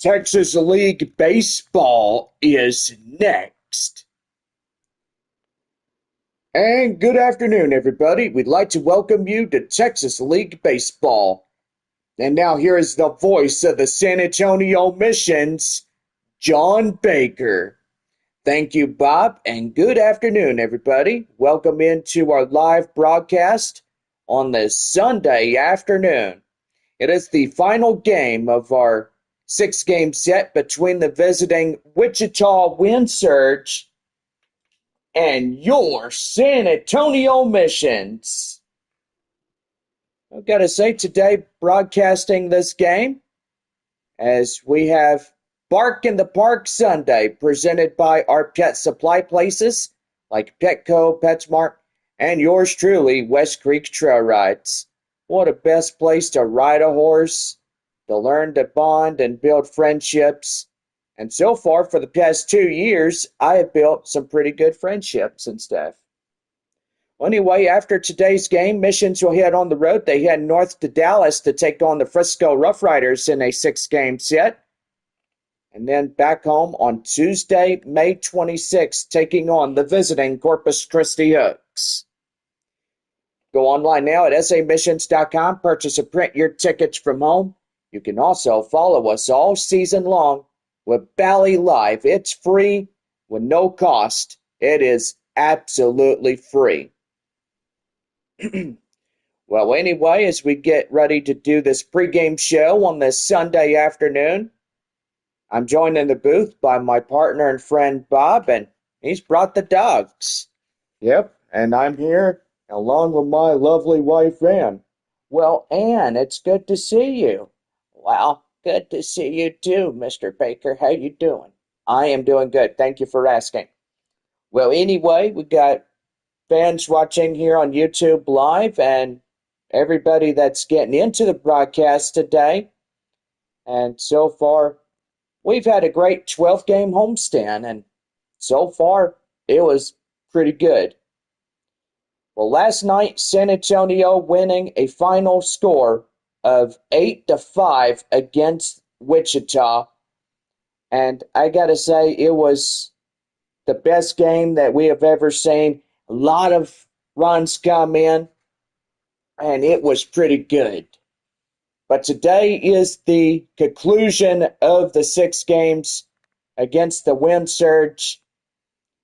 Texas League Baseball is next. And good afternoon, everybody. We'd like to welcome you to Texas League Baseball. And now here is the voice of the San Antonio Missions, John Baker. Thank you, Bob, and good afternoon, everybody. Welcome into our live broadcast on this Sunday afternoon. It is the final game of our six-game set between the visiting Wichita Wind Surge and your San Antonio Missions. I've got to say, today, broadcasting this game, as we have Bark in the Park Sunday, presented by our pet supply places like Petco, PetSmart, and yours truly, West Creek Trail Rides. What a best place to ride a horse, to learn to bond and build friendships. And so far, for the past 2 years, I have built some pretty good friendships and stuff. Well, anyway, after today's game, Missions will head on the road. They head north to Dallas to take on the Frisco Rough Riders in a six-game set. And then back home on Tuesday, May 26th, taking on the visiting Corpus Christi Hooks. Go online now at samissions.com, purchase and print your tickets from home. You can also follow us all season long with Bally Live. It's free with no cost. It is absolutely free. Well, anyway, as we get ready to do this pregame show on this Sunday afternoon, I'm joined in the booth by my partner and friend Bob, and he's brought the dogs. Yep, and I'm here along with my lovely wife, Ann. Well, Ann, it's good to see you. Well, good to see you too, Mr. Baker. How you doing? I am doing good. Thank you for asking. Well, anyway, we got fans watching here on YouTube Live and everybody that's getting into the broadcast today. And so far, we've had a great 12-game homestand, and so far, it was pretty good. Well, last night, San Antonio winning a final score of 8-5 against Wichita. And I got to say, it was the best game that we have ever seen. A lot of runs come in, and it was pretty good. But today is the conclusion of the 6 games against the Wind Surge.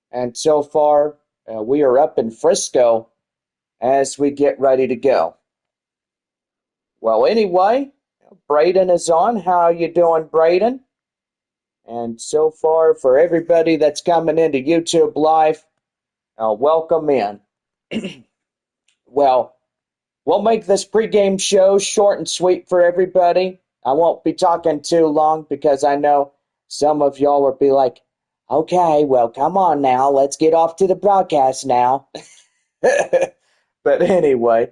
And so far, we are up in Frisco as we get ready to go. Well, anyway, Braden is on. How are you doing, Braden? And so far, for everybody that's coming into YouTube Live, welcome in. Well, we'll make this pregame show short and sweet for everybody. I won't be talking too long because I know some of y'all will be like, okay, well, come on now. Let's get off to the broadcast now. But anyway,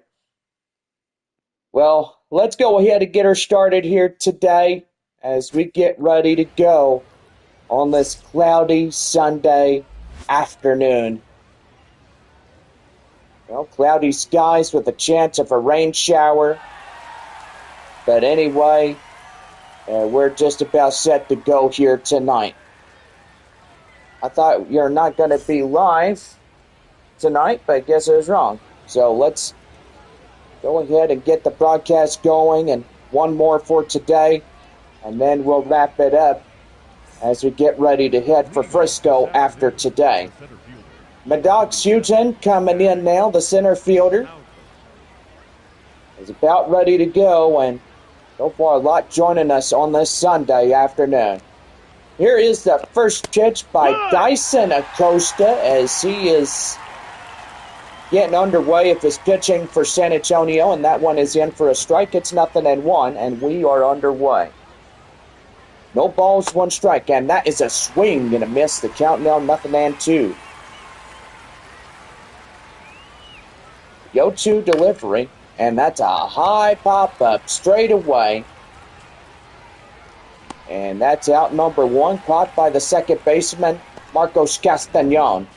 well, let's go ahead and get her started here today as we get ready to go on this cloudy Sunday afternoon. Well, cloudy skies with a chance of a rain shower. But anyway, we're just about set to go here tonight. I thought you're not going to be live tonight, but I guess I was wrong. So let's go ahead and get the broadcast going, and one more for today, and then we'll wrap it up as we get ready to head for Frisco after today. Maddox Houghton coming in now, the center fielder, is about ready to go, and so far a lot joining us on this Sunday afternoon. Here is the first pitch by Dyson Acosta as he is getting underway of his pitching for San Antonio, and that one is in for a strike. It's 0-1, and we are underway. No balls, 1 strike, and that is a swing and a miss. The count now 0-2. Go-to delivery, and that's a high pop-up straight away. And that's out number 1, caught by the second baseman, Marcos Castañon.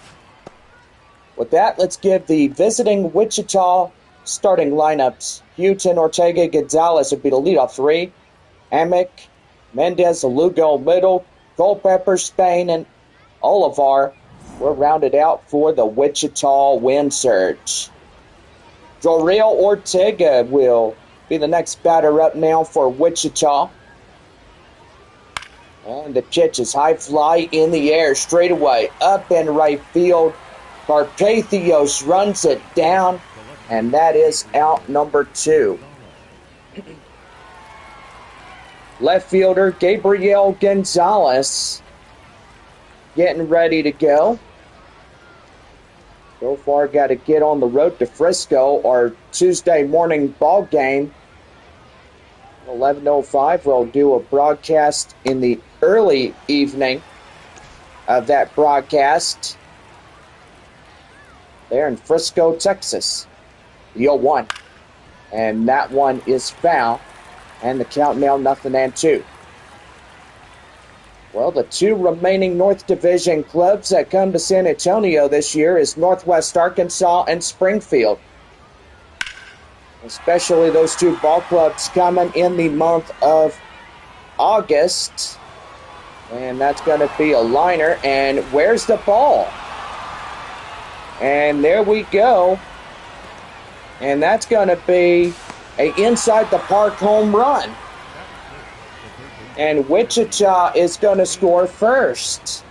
With that, let's give the visiting Wichita starting lineups. Houghton, Ortega, Gonzalez would be the leadoff 3. Amick, Mendez, Lugo middle, Culpepper, Spain, and Olivar were rounded out for the Wichita Wind Surge. Jorel Ortega will be the next batter up now for Wichita. And the pitch is high fly in the air, straight away, up in right field. Carpathios runs it down, and that is out number 2. Left fielder Gabriel Gonzalez getting ready to go. So far, got to get on the road to Frisco, our Tuesday morning ball game. 11:05, we'll do a broadcast in the early evening of that broadcast there in Frisco, Texas. The 0-1. And that one is foul. And the count now 0-2. Well, the 2 remaining North Division clubs that come to San Antonio this year is Northwest Arkansas and Springfield. Especially those 2 ball clubs coming in the month of August. And that's going to be a liner. And where's the ball? And there we go. And that's going to be an inside the park home run. And Wichita is going to score first.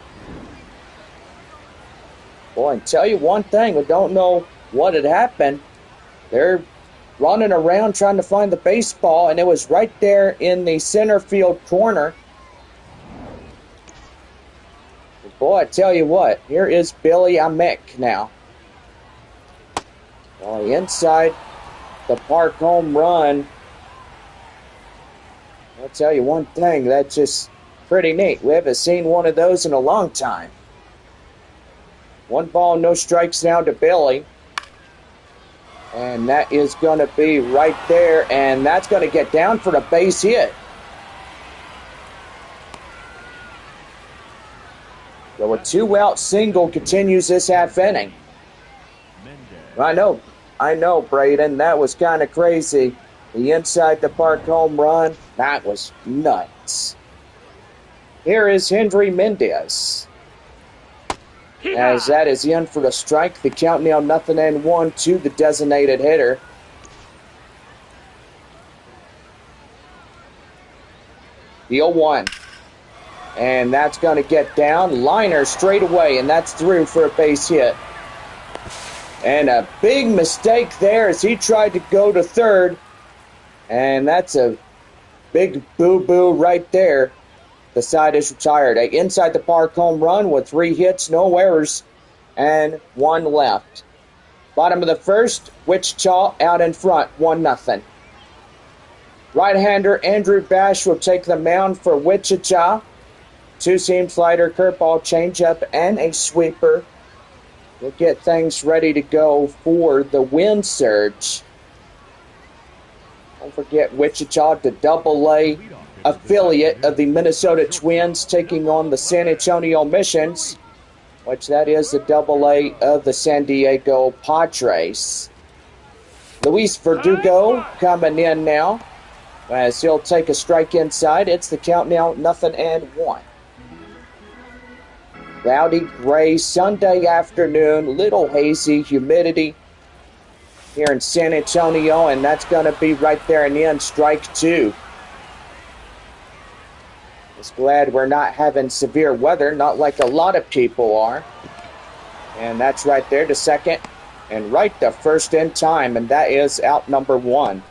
Boy, and tell you one thing, we don't know what had happened. They're running around trying to find the baseball, and it was right there in the center field corner. Boy, I tell you what, here is Billy Amick now. Well, inside the park home run. I'll tell you one thing, that's just pretty neat. We haven't seen one of those in a long time. 1 ball, no strikes now to Billy. And that is going to be right there, and that's going to get down for the base hit. So a 2-out single continues this half inning. I know, Braden, that was kind of crazy. The inside the park home run, that was nuts. Here is Henry Mendez. As that is in for the strike, the count now 0-1 to the designated hitter. The 0-1. And that's going to get down. Liner straight away, and that's through for a base hit. And a big mistake there as he tried to go to third. And that's a big boo-boo right there. The side is retired. A inside the park home run with 3 hits, no errors, and 1 left. Bottom of the first, Wichita out in front, 1-0. Right-hander Andrew Bash will take the mound for Wichita. 2-seam slider, curveball, changeup, and a sweeper. We'll get things ready to go for the Wind Surge. Don't forget Wichita, the Double-A affiliate of the Minnesota Twins, taking on the San Antonio Missions, which that is the Double-A of the San Diego Padres. Luis Verdugo coming in now as he'll take a strike inside. It's the count now 0-1. Cloudy, gray, Sunday afternoon, little hazy, humidity here in San Antonio, and that's going to be right there in the end, strike 2. Just glad we're not having severe weather, not like a lot of people are. And that's right there to second, and right to first in time, and that is out number 1.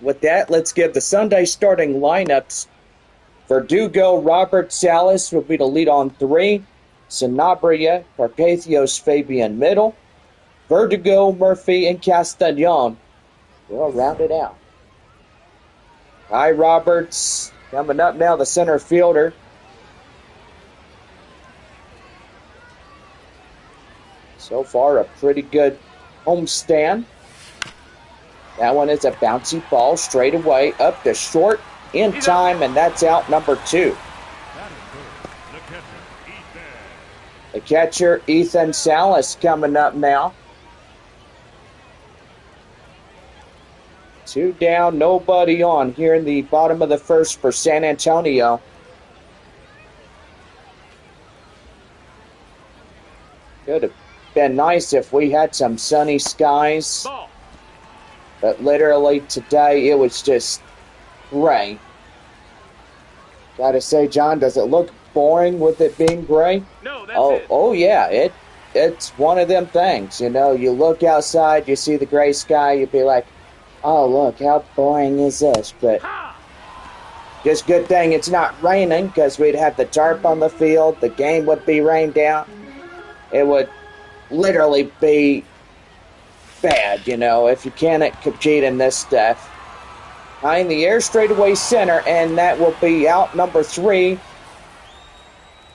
With that, let's give the Sunday starting lineups. Verdugo, Robert Salas will be the lead on 3. Sanabria, Carpathios, Fabian middle. Verdugo, Murphy, and Castellon will round it out. Ty Roberts coming up now, the center fielder. So far, a pretty good homestand. That one is a bouncy ball straight away up to short in time, and that's out number 2. The catcher, Ethan Salas, coming up now. Two down, nobody on here in the bottom of the first for San Antonio. Could have been nice if we had some sunny skies. But literally today it was just gray. Gotta say, John, does it look boring with it being gray? No, that's it. Oh yeah, it's one of them things. You know, you look outside, you see the gray sky, you'd be like, oh, look, how boring is this? But just good thing it's not raining, because we'd have the tarp on the field, the game would be rained out. It would literally be bad, you know, if you can't compete in this stuff. High in the air, straightaway center, and that will be out number 3.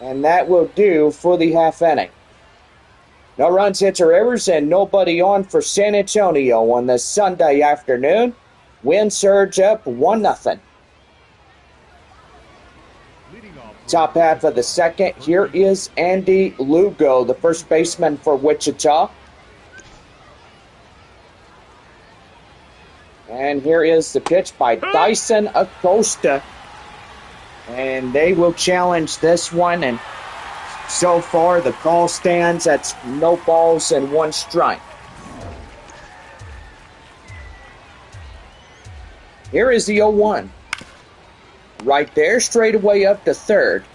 And that will do for the half inning. No runs, hits, or errors, and nobody on for San Antonio on this Sunday afternoon. Wind surge up 1-0. Top half of the second, here is Andy Lugo, the first baseman for Wichita. And here is the pitch by Dyson Acosta. And they will challenge this one, and so far the call stands at no balls and 1 strike. Here is the 0-1. Right there, straight away up to third.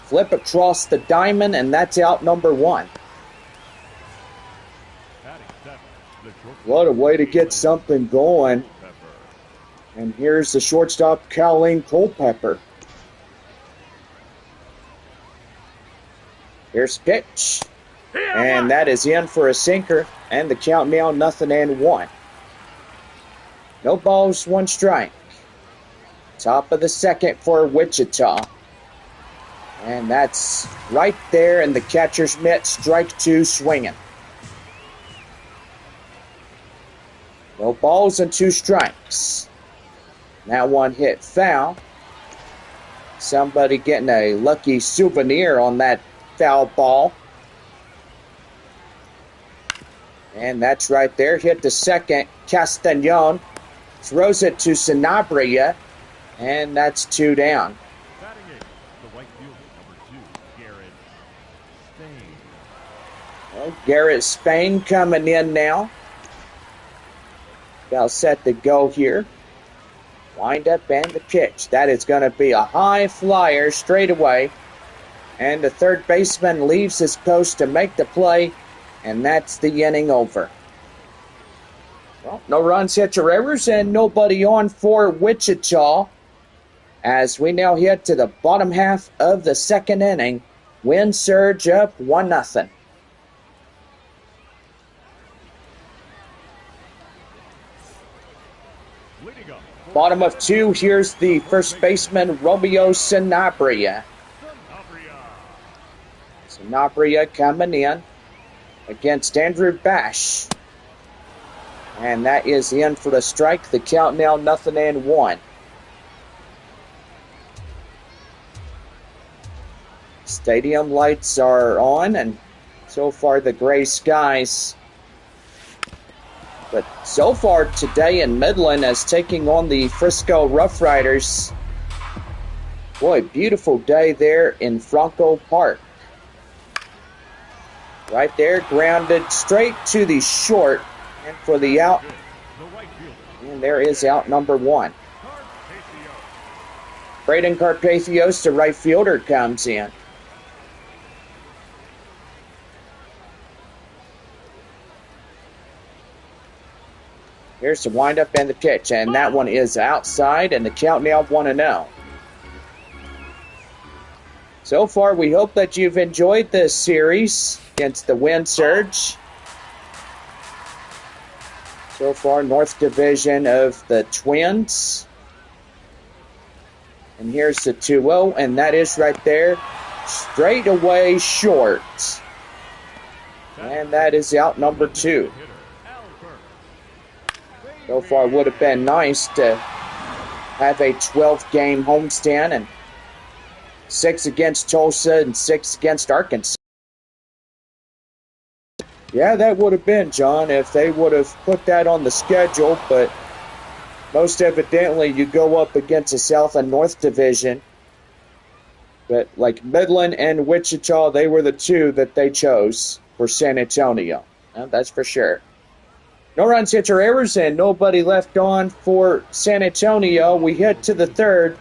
Flip across the diamond, and that's out number 1. What a way to get something going. And here's the shortstop, Colleen Culpepper. Here's the pitch. And that is in for a sinker. And the count now 0-1. No balls, 1 strike. Top of the second for Wichita. And that's right there in the catcher's mitt. Strike 2 swinging. No balls and 2 strikes. Now 1 hit foul. Somebody getting a lucky souvenir on that foul ball. And that's right there. Hit the second. Castañon throws it to Sanabria. And that's 2 down. Well, Garrett Spain coming in now. About set to go here. Wind up and the pitch. That is going to be a high flyer straight away. And the third baseman leaves his post to make the play. And that's the inning over. Well, no runs, hits, or errors, and nobody on for Wichita. As we now head to the bottom half of the second inning. Wind surge up 1-0. Bottom of 2, here's the first baseman, Romeo Sanabria. Sanabria coming in against Andrew Bash. And that is in for the strike. The count now 0-1. Stadium lights are on, and so far the gray skies. But so far today in Midland as taking on the Frisco Rough Riders. Boy, beautiful day there in Franco Park. Right there, grounded straight to the short. And for the out, and there is out number 1. Braden Carpathios, the right fielder, comes in. Here's the windup and the pitch, and that one is outside, and the count now 1-0. So far, we hope that you've enjoyed this series against the Wind Surge. So far, North Division of the Twins. And here's the 2-0, and that is right there, straight away short. And that is out number 2. So far, it would have been nice to have a 12-game homestand and 6 against Tulsa and 6 against Arkansas. Yeah, that would have been, John, if they would have put that on the schedule, but Most evidently, you go up against the South and North Division. But like Midland and Wichita, they were the two that they chose for San Antonio. That's for sure. No runs, hits, or errors, and nobody left on for San Antonio. We head to the third,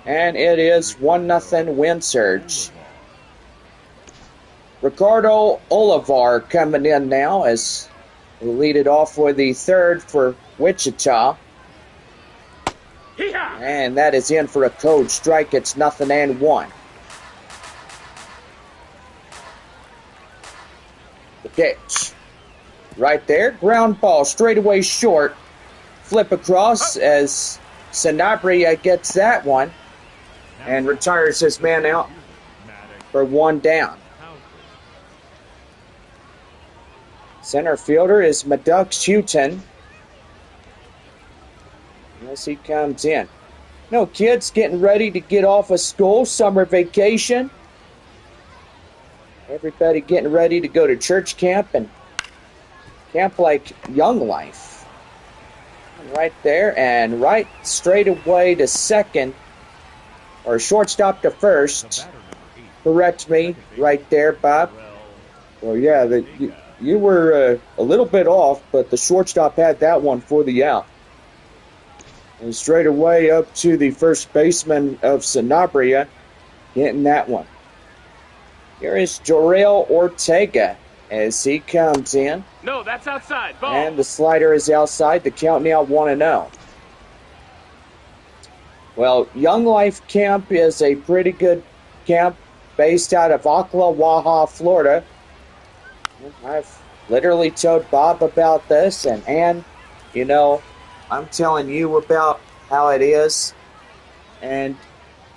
and it is 1-0 win surge. Ricardo Olivar coming in now as we lead it off for the third for Wichita. And that is in for a code strike. It's 0-1. The pitch. Right there. Ground ball straight away short. Flip across as Sanabria gets that one and retires his man out for 1 down. Center fielder is Madux Houghton. As he comes in. No kids getting ready to get off of school, summer vacation. Everybody getting ready to go to church camp and camp like Young Life. Right there and right straight away to second, or shortstop to first. Correct me right there, Bob. Well, yeah, you were a little bit off, but the shortstop had that one for the out. And straight away up to the first baseman of Sanabria, getting that one. Here is Jorel Ortega as he comes in. No, that's outside. Ball. And the slider is outside. The count now 1-0. Well, Young Life Camp is a pretty good camp based out of Ocklawaha, Florida. I've literally told Bob about this, and Ann, you know, I'm telling you about how it is. And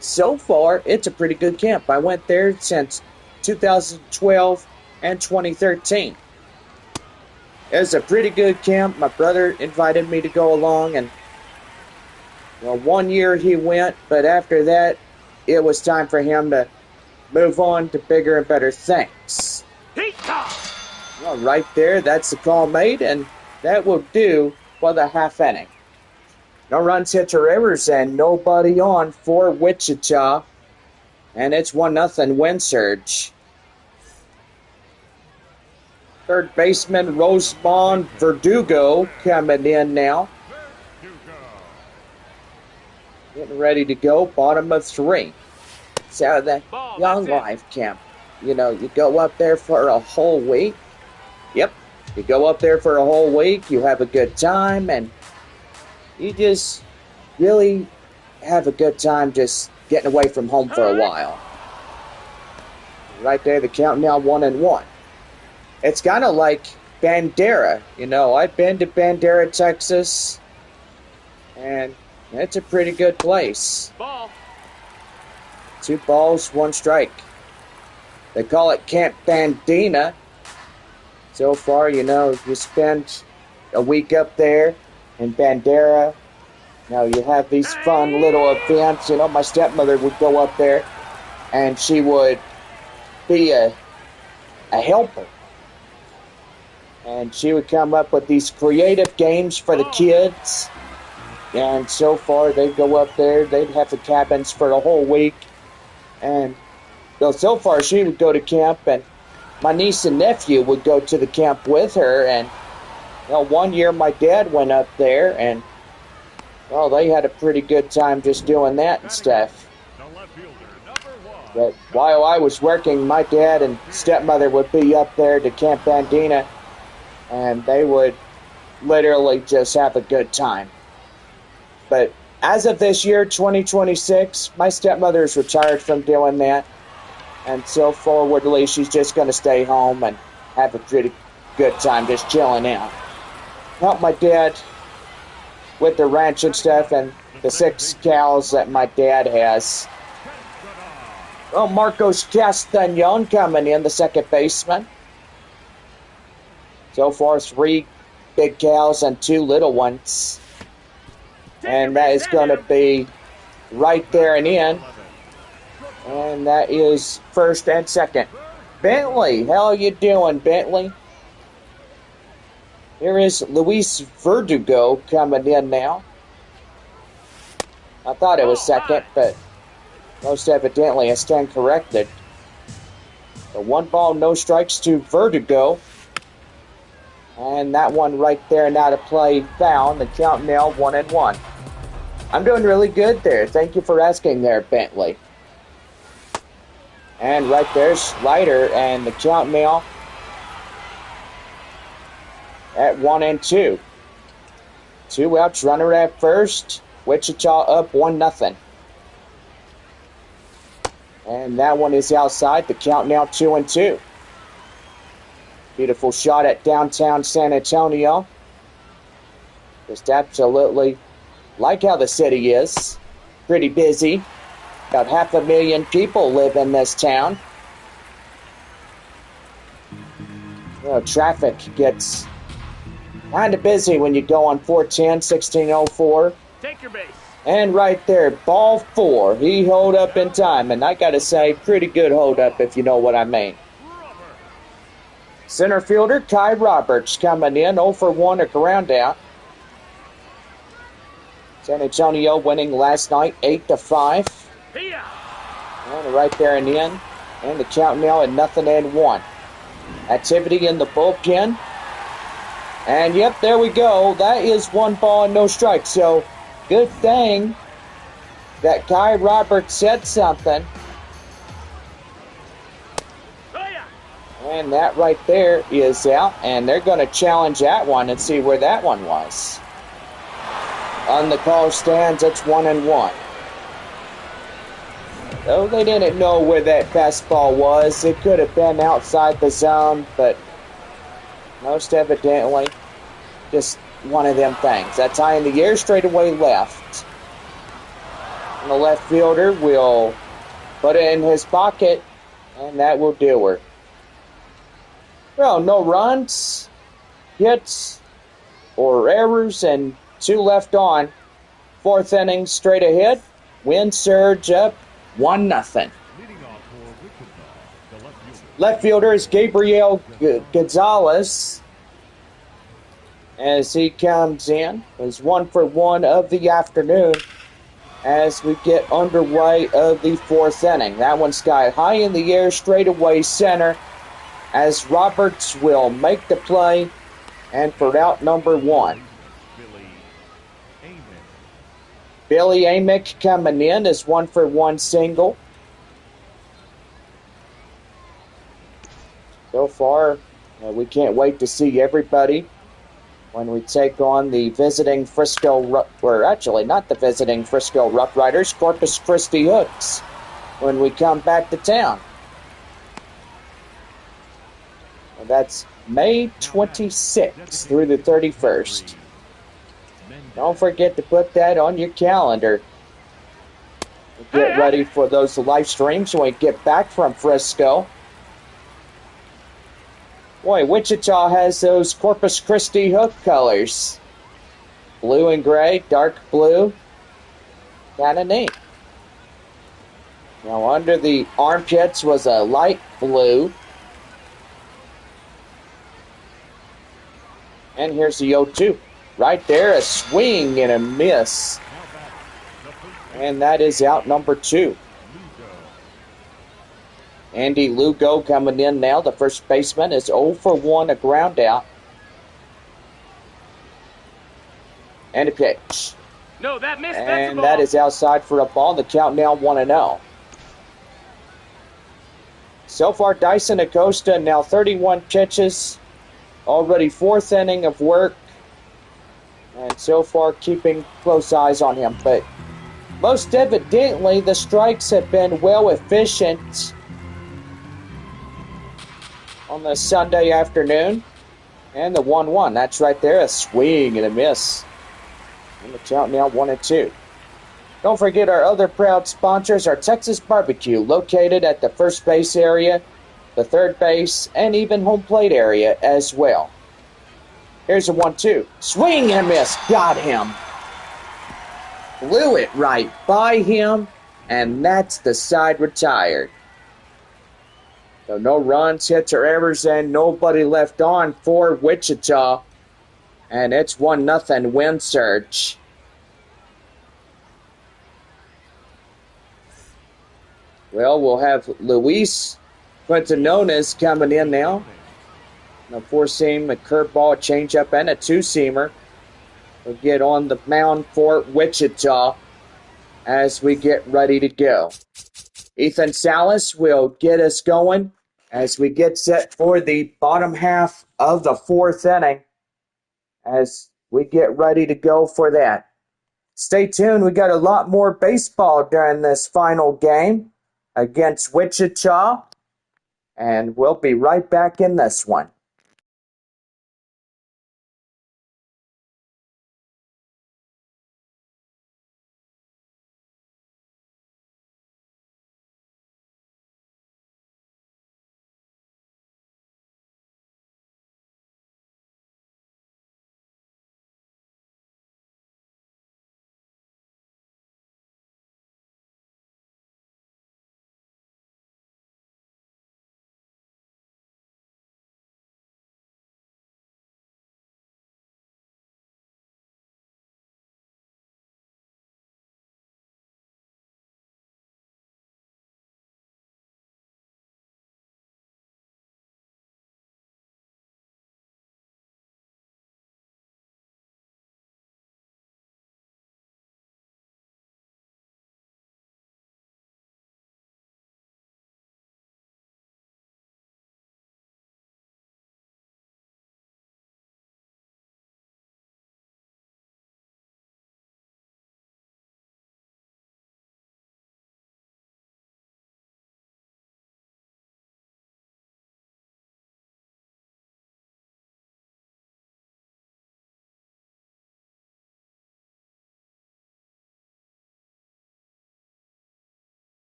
so far, it's a pretty good camp. I went there since 2012 and 2013. It was a pretty good camp. My brother invited me to go along, and well, 1 year he went, but after that, it was time for him to move on to bigger and better things. Well, right there, that's the call made, and that will do for the half inning. No runs, hits, or errors, and nobody on for Wichita. And it's 1-0 win surge. Third baseman Rosemond Verdugo coming in now. Getting ready to go, bottom of 3. It's out of the Young Life Camp. You know, you go up there for a whole week. Yep. You go up there for a whole week, you have a good time, and you just really have a good time just getting away from home for a while. Right there, the count now 1-1. It's kind of like Bandera. You know, I've been to Bandera, Texas, and it's a pretty good place. Ball. 2 balls, 1 strike. They call it Camp Bandina. So far, you know, you spend a week up there in Bandera. You know, you have these fun little events. You know, my stepmother would go up there, and she would be a helper. And she would come up with these creative games for the kids. And so far, they'd go up there. They'd have the cabins for a whole week. And well, so far, she would go to camp, and my niece and nephew would go to the camp with her. And well, 1 year my dad went up there, and well, they had a pretty good time just doing that and stuff. But while I was working, my dad and stepmother would be up there to Camp Bandina, and they would literally just have a good time. But as of this year, 2026, my stepmother is retired from doing that. And so forwardly, she's just going to stay home and have a pretty good time just chilling out. Help my dad with the ranch and stuff and the 6 cows that my dad has. Well, Marcos Castañon coming in, the second baseman. So far, 3 big cows and 2 little ones. And that is going to be right there and in. And that is first and second. Bentley, how are you doing, Bentley? Here is Luis Verdugo coming in now. I thought it was second, but most evidently I stand corrected. The 1 ball, no strikes to Verdugo. And that one right there, now to play foul. The count now 1-1. I'm doing really good there. Thank you for asking there, Bentley. And right there, slider, and the count now at 1-2. 2 outs, runner at first. Wichita up 1-0. And that one is outside. The count now 2-2. Beautiful shot at downtown San Antonio. Just absolutely like how the city is. Pretty busy. About 500,000 people live in this town. You know, traffic gets kind of busy when you go on 410, 1604. Take your base. And right there, ball 4. He hold up in time. And I got to say, pretty good hold up if you know what I mean. Center fielder Kai Roberts coming in, 0 for 1, a ground out. San Antonio winning last night 8-5. And right there and in. And the count now at 0-1. Activity in the bullpen. And yep, there we go. That is 1 ball and no strike. So good thing that Kai Roberts said something. And that right there is out. And they're going to challenge that one and see where that one was. On the call stands, it's 1-1. Though they didn't know where that fastball was. It could have been outside the zone, but most evidently, just one of them things. That's high in the air, straight away left. And the left fielder will put it in his pocket, and that will do her. Well, no runs, hits, or errors, and 2 left on. 4th inning, straight ahead. Wind surge up 1-0. Left fielder is Gabriel Gonzalez. As he comes in, is 1 for 1 of the afternoon as we get underway of the 4th inning. That one sky high in the air, straight away center, as Roberts will make the play and for out number 1. Billy Amick coming in is 1 for 1 single. So far, we can't wait to see everybody when we take on the visiting Frisco, or actually not the visiting Frisco Rough Riders, Corpus Christi Hooks, when we come back to town. And that's May 26th through the 31st. Don't forget to put that on your calendar. Get ready for those live streams when we get back from Frisco. Boy, Wichita has those Corpus Christi Hook colors. Blue and gray, dark blue. Kind of neat. Now under the armpits was a light blue. And here's the 0-2. Right there, a swing and a miss. And that is out number 2. Andy Lugo coming in now. The first baseman is 0 for 1, a ground out. And a pitch. No, that missed. And that is outside for a ball. The count now 1-0. So far, Dyson Acosta now 31 pitches. Already 4th inning of work. And so far, keeping close eyes on him. But most evidently, the strikes have been well efficient on the Sunday afternoon. And the 1-1. That's right there. A swing and a miss. And the count now 1-2. Don't forget our other proud sponsors, our Texas Barbecue, located at the first base area, the third base, and even home plate area as well. Here's a 1-2. Swing and a miss. Got him. Blew it right by him, and that's the side retired. So no runs, hits, or errors, and nobody left on for Wichita. And it's 1-0 win surge. Well, we'll have Luis Quintonones coming in now. A four-seam, a curveball, a changeup, and a two-seamer will get on the mound for Wichita as we get ready to go. Ethan Salas will get us going as we get set for the bottom half of the fourth inning as we get ready to go for that. Stay tuned. We got a lot more baseball during this final game against Wichita, and we'll be right back in this one.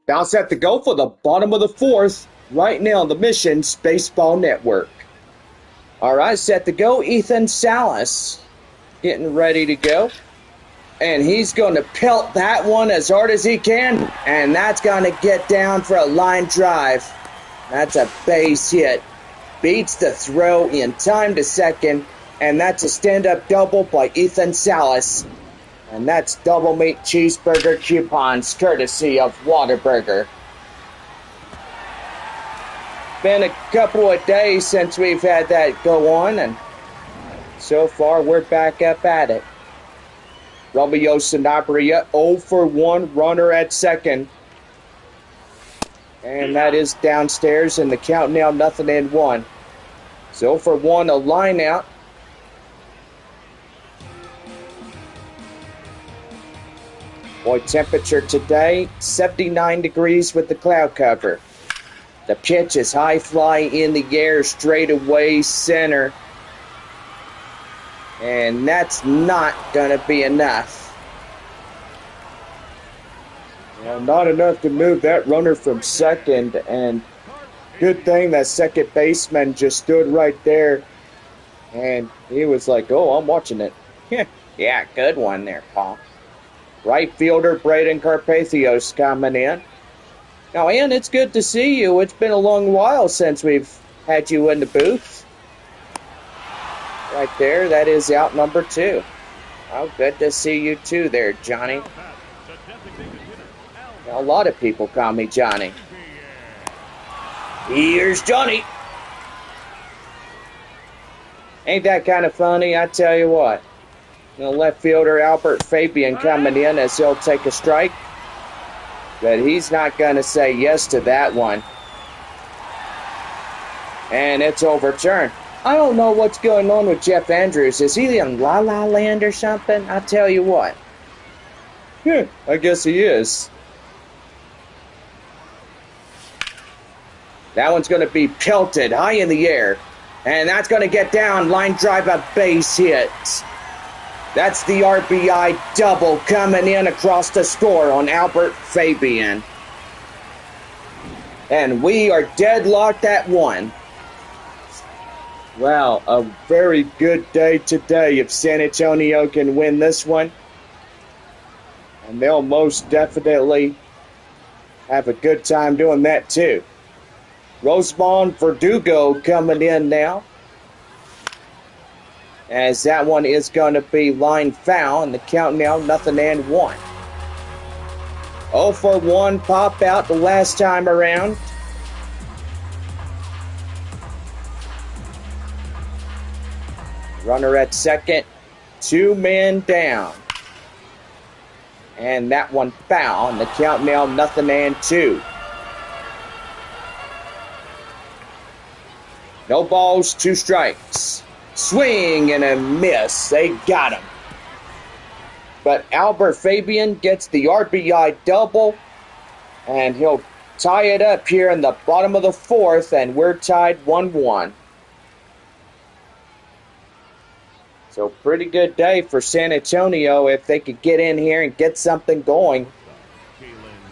Bounce set to go for the bottom of the fourth right now on the Missions Baseball Network. All right, set to go. Ethan Salas getting ready to go. And he's going to pelt that one as hard as he can. And that's going to get down for a line drive. That's a base hit. Beats the throw in time to second. And that's a stand-up double by Ethan Salas. And that's double meat cheeseburger coupons courtesy of Whataburger. Been a couple of days since we've had that go on, and so far we're back up at it. Romeo Sanabria 0 for 1, runner at second. And that is downstairs, and the count now 0-1. So 0 for 1, a line out. Boy, temperature today, 79 degrees with the cloud cover. The pitch is high fly in the air, straight away center. And that's not going to be enough. Well, not enough to move that runner from second. And good thing that second baseman just stood right there. And he was like, oh, I'm watching it. Yeah, good one there, Paul. Right fielder Braden Carpathios coming in. Now, Ian, it's good to see you. It's been a long while since we've had you in the booth. Right there, that is out number 2. Oh, good to see you too there, Johnny. Now, a lot of people call me Johnny. Here's Johnny. Ain't that kind of funny? I tell you what. The left fielder Albert Fabian coming in as he'll take a strike. But he's not going to say yes to that one. And it's overturned. I don't know what's going on with Jeff Andrews. Is he in La La Land or something? I tell you what. Yeah, I guess he is. That one's going to be pelted high in the air. And that's going to get down. Line drive, a base hit. That's the RBI double coming in across the score on Albert Fabian. And we are deadlocked at 1. Wow, a very good day today if San Antonio can win this one. And they'll most definitely have a good time doing that too. Rosemont Verdugo coming in now. As that one is going to be line foul, and the count now 0-1. 0 for 1 pop out the last time around. Runner at second, 2 men down. And that one foul, and the count now 0-2. No balls, 2 strikes. Swing and a miss. They got him. But Albert Fabian gets the RBI double, and he'll tie it up here in the bottom of the 4th, and we're tied 1-1. So pretty good day for San Antonio if they could get in here and get something going.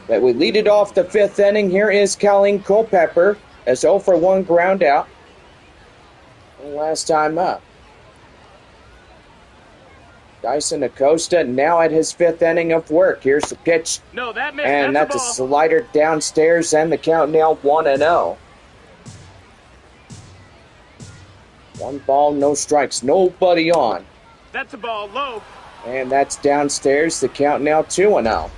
But we lead it off the 5th inning. Here is Colleen Culpepper as 0 for 1 ground out. Last time up. Dyson Acosta now at his 5th inning of work. Here's the pitch. No, that missed. And that's a slider downstairs, and the count now 1-0. 1 ball, no strikes, nobody on. That's a ball low. And that's downstairs, the count now 2-0.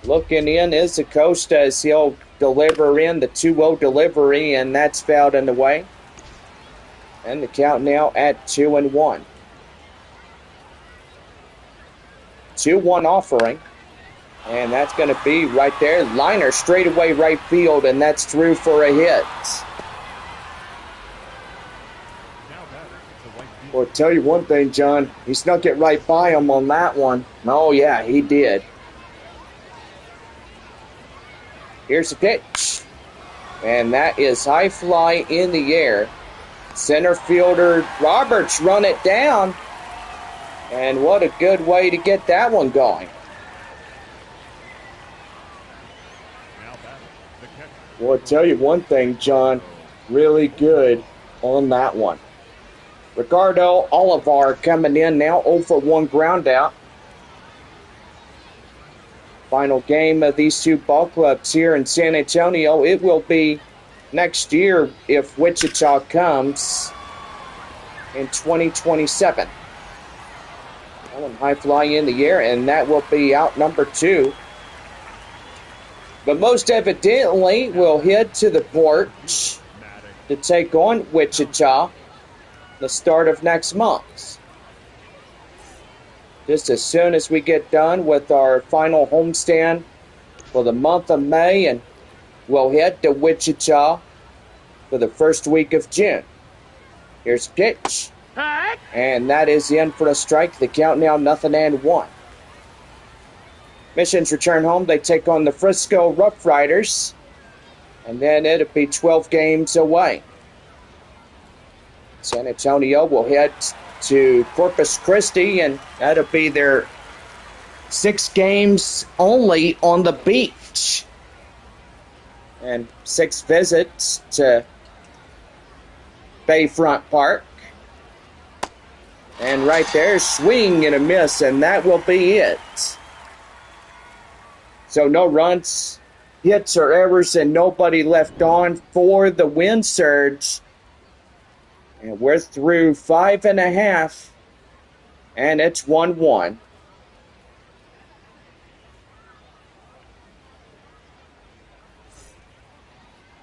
Looking in is Acosta as he'll deliver in the 2-0 delivery, and that's fouled in the way. And the count now at 2-1. 2-1 offering. And that's going to be right there. Liner straight away right field, and that's through for a hit. Well, I'll tell you one thing, John. He snuck it right by him on that one. Oh, yeah, he did. Here's the pitch. And that is high fly in the air. Center fielder Roberts run it down. And what a good way to get that one going. Well, I'll tell you one thing, John. Really good on that one. Ricardo Olivar coming in now, 0 for 1 ground out. Final game of these 2 ball clubs here in San Antonio. It will be next year if Wichita comes in 2027. One high fly in the air, and that will be out number 2. But most evidently, we'll head to the porch to take on Wichita the start of next month. Just as soon as we get done with our final homestand for the month of May, and we'll head to Wichita for the first week of June. Here's the pitch. And that is in for a strike. The count now 0-1. Missions return home. They take on the Frisco Rough Riders. And then it'll be 12 games away. San Antonio will head to Corpus Christi, and that'll be their 6 games only on the beach. And 6 visits to Bayfront Park. And right there, swing and a miss, and that will be it. So no runs, hits, or errors, and nobody left on for the Wind Surge. And we're through 5.5, and it's 1-1.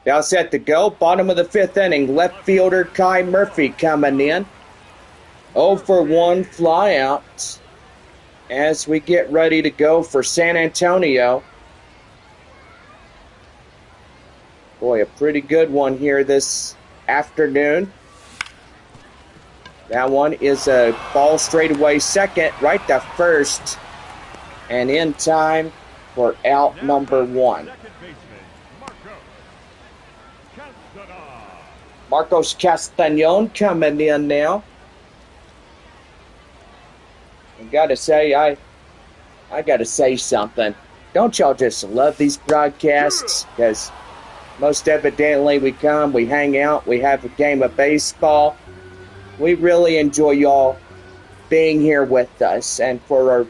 Now set to go, bottom of the 5th inning, left fielder Kai Murphy coming in. 0 for 1 fly out as we get ready to go for San Antonio. Boy, a pretty good one here this afternoon. That one is a ball straight away second, right to first, and in time for out number 1. Marcos Castañon coming in now. I gotta say, I gotta say something. Don't y'all just love these broadcasts? Because most evidently we come, we hang out, we have a game of baseball. We really enjoy y'all being here with us. And for our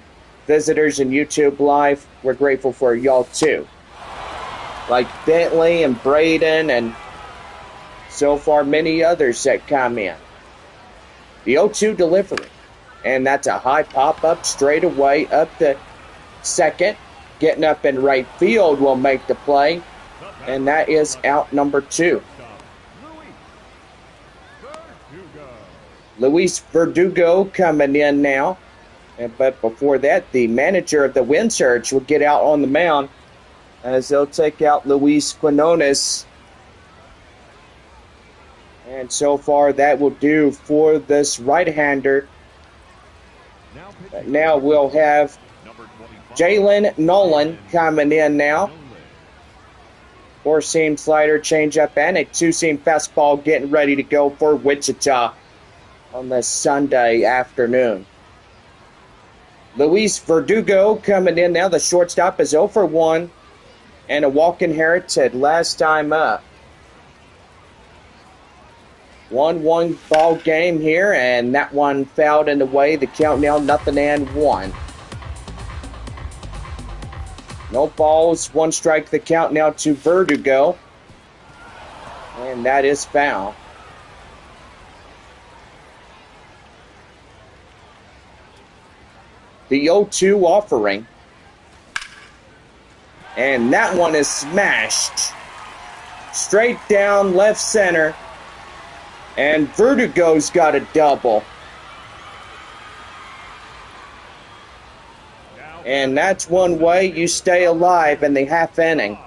visitors in YouTube Live, we're grateful for y'all too. Like Bentley and Braden and so far many others that come in. The 0-2 delivery. And that's a high pop-up straight away up to second. Getting up in right field will make the play. And that is out number 2. Luis Verdugo coming in now. But before that, the manager of the Wind Surge will get out on the mound as they'll take out Luis Quinones. And so far, that will do for this right-hander. Now we'll have Jalen Nolan coming in now. 4-seam slider, changeup, and a 2-seam fastball getting ready to go for Wichita on this Sunday afternoon. Luis Verdugo coming in now. The shortstop is 0 for 1 and a walk inherited last time up. 1-1 ball game here, and that one fouled in the way. The count now 0-1. No balls, 1 strike. The count now to Verdugo, and that is foul. The 0-2 offering, and that one is smashed straight down left center. And Verdugo's got a double. And that's one way you stay alive in the half inning.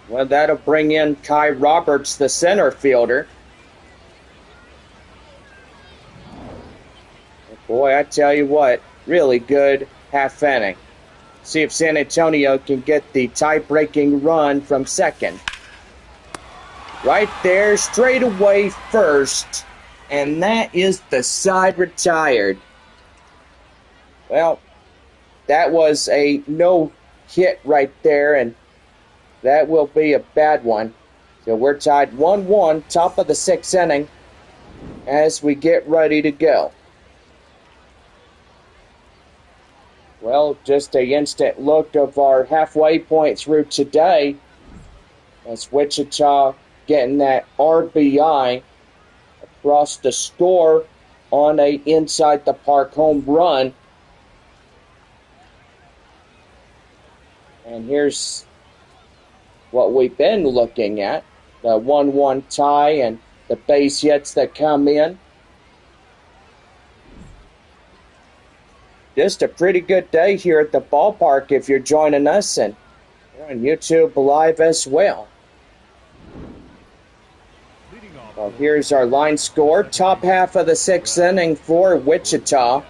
Well, that'll bring in Kai Roberts, the center fielder. Boy, I tell you what, really good half inning. See if San Antonio can get the tie-breaking run from second. Right there, straight away first. And that is the side retired. Well, that was a no hit right there, and that will be a bad one. So we're tied 1-1, top of the 6th inning, as we get ready to go. Well, just an instant look of our halfway point through today. As Wichita getting that RBI across the score on a inside the park home run. And here's what we've been looking at. The 1-1 tie and the base hits that come in. Just a pretty good day here at the ballpark if you're joining us, and you're on YouTube Live as well. Well, here's our line score. Top half of the 6th inning for Wichita.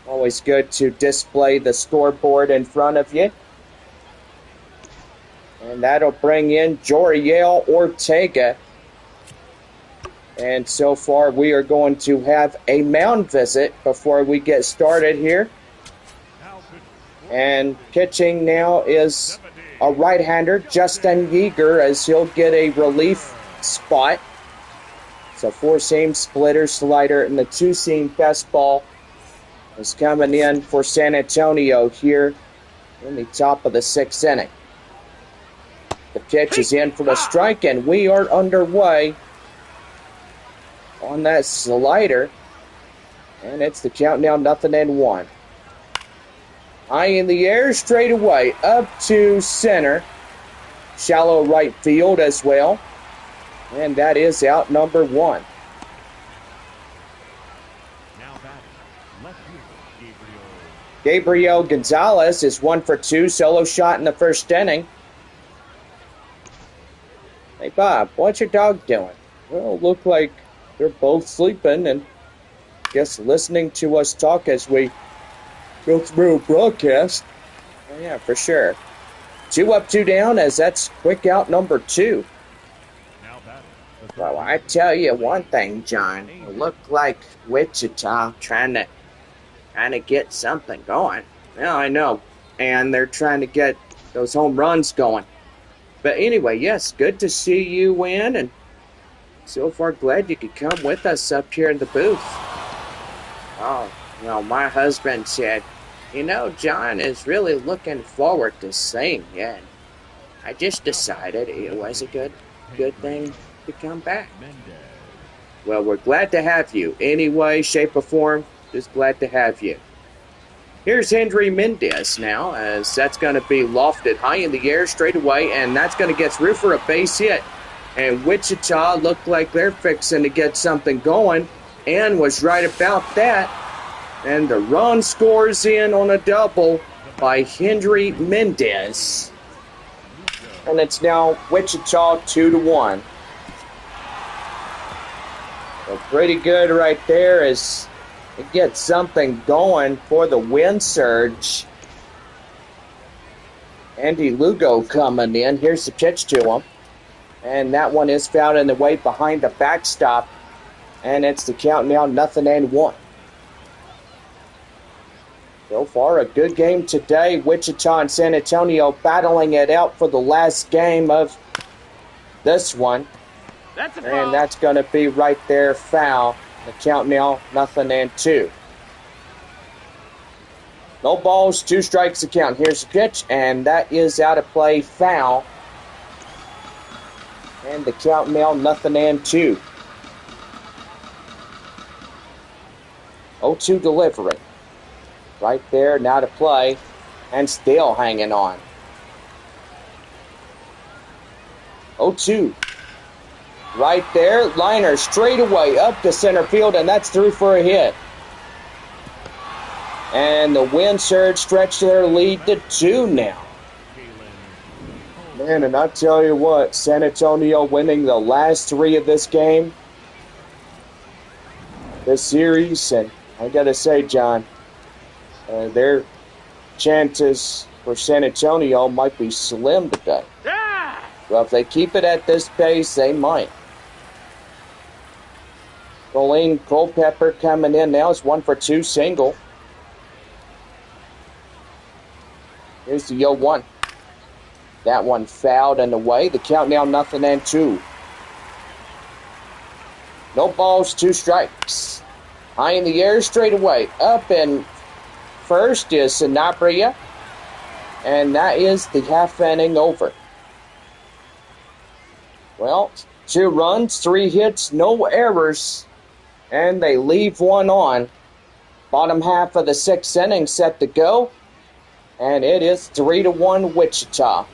Always good to display the scoreboard in front of you. And that'll bring in Joriel Ortega. And so far we are going to have a mound visit before we get started here. And pitching now is a right-hander, Justin Yeager, as he'll get a relief spot. So 4-seam splitter, slider, and the 2-seam fastball is coming in for San Antonio here in the top of the 6th inning. The pitch is in for a strike, and we are underway on that slider. And it's the count now, 0-1. High in the air, straight away, up to center. Shallow right field as well. And that is out number 1. Now batting, left fielder, Gabriel Gonzalez is 1 for 2, solo shot in the 1st inning. Hey, Bob, what's your dog doing? Well, look like they're both sleeping and guess listening to us talk as we go through a broadcast. Oh, yeah, for sure. 2 up, 2 down, as that's quick out number 2. now batting, Well, I tell you one thing, John. It looked like Wichita trying to get something going. Well, I know. And they're trying to get those home runs going. But anyway, yes, good to see you win, and so far glad you could come with us up here in the booth. Oh, my husband said, John is really looking forward to seeing you. And I just decided it was a good thing to come back. Mendez. Well, we're glad to have you. Any way, shape, or form, just glad to have you. Here's Henry Mendez now, as that's going to be lofted high in the air straight away, and that's going to get through for a base hit. And Wichita looked like they're fixing to get something going, and was right about that. And the run scores in on a double by Henry Mendez. And it's now Wichita 2-1. So pretty good right there as it gets something going for the wind surge. Andy Lugo coming in. Here's the pitch to him. And that one is fouled in the way behind the backstop. And it's the count now, 0-1. So far, a good game today. Wichita and San Antonio battling it out for the last game of this one. And that's going to be right there, foul. The count now, 0-2. No balls, 2 strikes the count. Here's the pitch, and that is out of play, foul. And the count now, 0-2. 0-2 delivery. Right there, now to play, and still hanging on. 0-2. Right there, liner straight away up to center field, and that's through for a hit. And the wind surge stretched their lead to 2 now. Man, and I tell you what, San Antonio winning the last 3 of this game, this series, and I gotta say, John, their chances for San Antonio might be slim today. Well, if they keep it at this pace, they might. Colleen Culpepper coming in now. It's 1 for 2 single. Here's the 0-1. That one fouled and away. The count now 0-2. No balls, 2 strikes. High in the air, straight away. Up in first is Sanabria. And that is the half inning over. Well, 2 runs, 3 hits, no errors. And they leave one on. Bottom half of the 6th inning set to go. And it is 3-1 Wichita.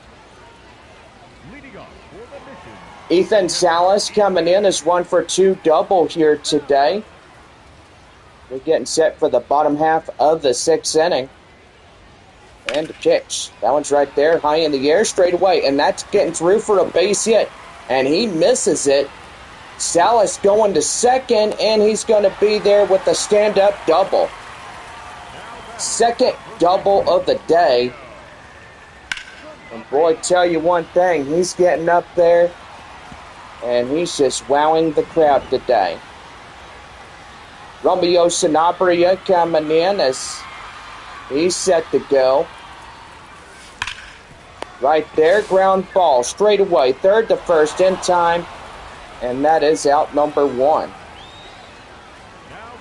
Leading off for the mission. Ethan Salas coming in as 1 for 2 double here today. We're getting set for the bottom half of the 6th inning. And the pitch. That one's right there, high in the air, straight away. And that's getting through for a base hit. And he misses it. Salas going to second, and he's going to be there with a stand-up double. Second double of the day. And boy, tell you one thing, he's getting up there, and he's just wowing the crowd today. Romeo Sanabria coming in as he's set to go. Right there, ground ball, straight away, third to first in time. And that is out number 1. Now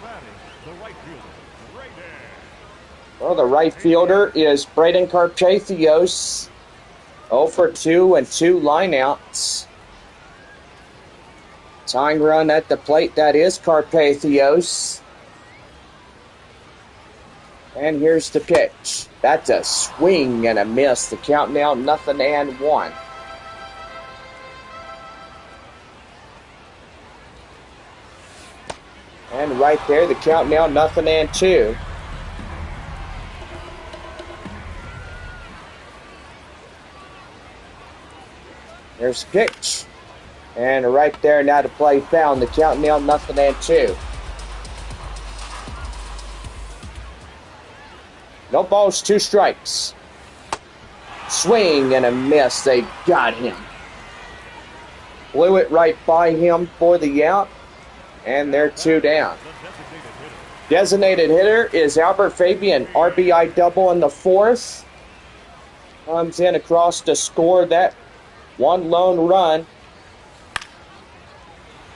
batting, the right fielder, right there. Well, the right fielder is Braden Carpathios. 0 for 2 and 2 lineouts. Tying run at the plate, that is Carpathios. And here's the pitch. That's a swing and a miss. The count now 0-1. And right there, the count now 0-2. There's the pitch. And right there, now to play found. The count now 0-2. No balls, 2 strikes. Swing and a miss. They got him. Blew it right by him for the out. And they're 2 down. Designated hitter is Albert Fabian. RBI double in the 4th. Comes in across to score that 1 lone run.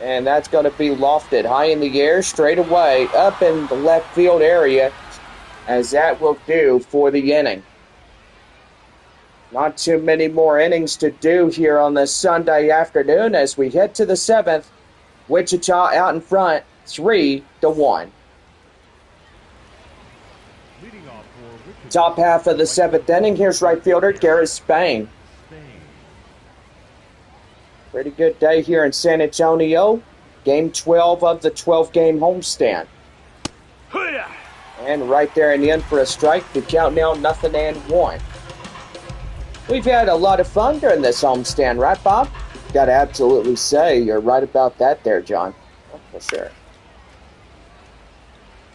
And that's going to be lofted high in the air, straight away, up in the left field area, as that will do for the inning. Not too many more innings to do here on this Sunday afternoon as we head to the 7th. Wichita out in front, 3-1. Leading off for Wichita. Top half of the 7th inning, here's right fielder Garrett Spain. Pretty good day here in San Antonio. Game 12 of the 12-game homestand. And right there in the end for a strike. The count now 0-1. We've had a lot of fun during this homestand, right, Bob? Got to absolutely say you're right about that there, John. Oh, for sure.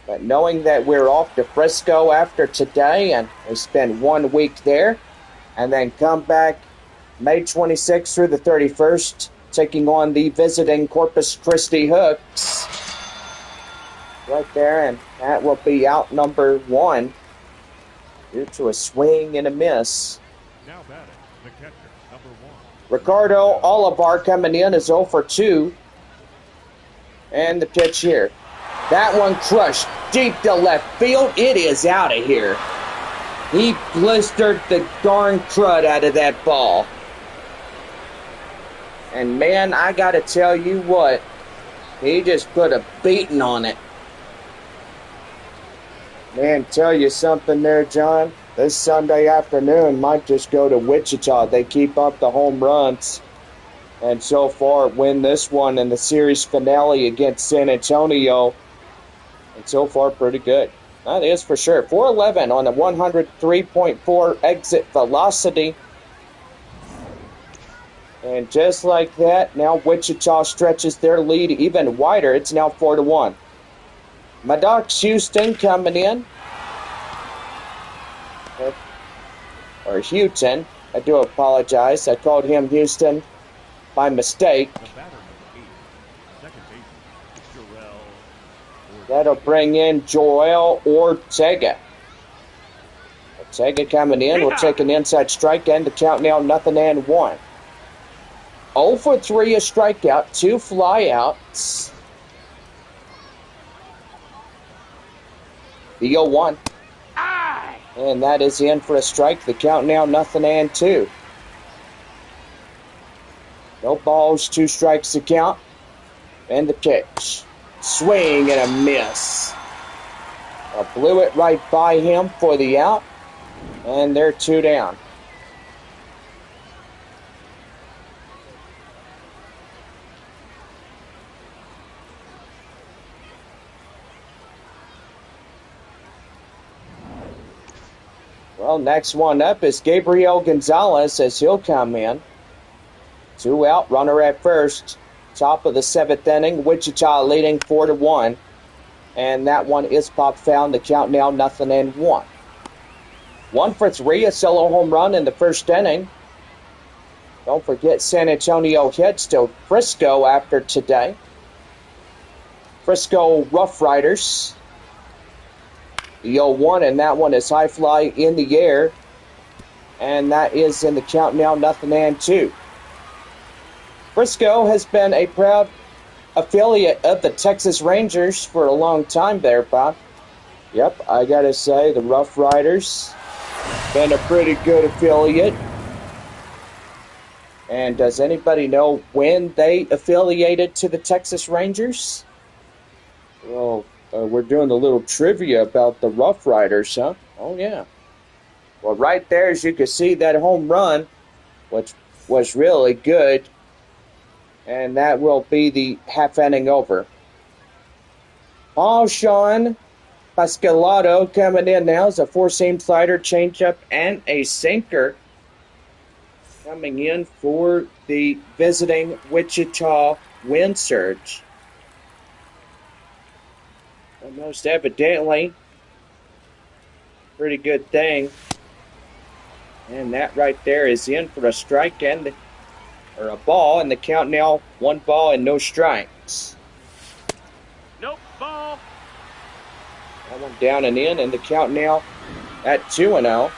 But knowing that we're off to Frisco after today and we spend 1 week there and then come back May 26th through the 31st, taking on the visiting Corpus Christi Hooks. Right there, and that will be out number 1 due to a swing and a miss. Now batting, the catcher, number 1. Ricardo Olivar coming in is 0 for 2. And the pitch here. That one crushed deep to left field. It is out of here. He blistered the darn crud out of that ball. And man, I gotta tell you what, he just put a beating on it. Man, tell you something there, John. This Sunday afternoon might just go to Wichita. They keep up the home runs. And so far, win this one in the series finale against San Antonio. And so far, pretty good. That is for sure. 411 on a 103.4 exit velocity. And just like that, now Wichita stretches their lead even wider. It's now 4-1. Maddox Houston coming in. Or Houghton. I do apologize. I called him Houston by mistake. That'll bring in Joel Ortega. Ortega coming in. We'll take an inside strike and the count now 0-1. 0 for 3, a strikeout, 2 flyouts. The 0-1. And that is in for a strike. The count now 0-2. No balls, 2 strikes to count. And the pitch. Swing and a miss. Blew it right by him for the out. And they're 2 down. Well, next one up is Gabriel Gonzalez as he'll come in. 2 out, runner at first. Top of the 7th inning, Wichita leading 4-1. And that one is popped foul. The count now 0-1. 1 for 3, a solo home run in the first inning. Don't forget San Antonio heads to Frisco after today. Frisco Rough Riders. The 0-1, and that one is high fly in the air. And that is in the count now 0-2. Frisco has been a proud affiliate of the Texas Rangers for a long time there, Bob. Yep, I gotta say, the Rough Riders been a pretty good affiliate. And does anybody know when they affiliated to the Texas Rangers? Well, we're doing a little trivia about the Rough Riders, huh? Oh, yeah. Well, right there, as you can see, that home run, which was really good. And that will be the half inning over. Sean Pascalado coming in now as a four-seam slider, changeup, and a sinker. Coming in for the visiting Wichita Wind Surge. And most evidently, pretty good thing. And that right there is in for a strike or a ball, and the count now 1 ball and no strikes. Nope, ball. That one down and in, and the count now at 2-0.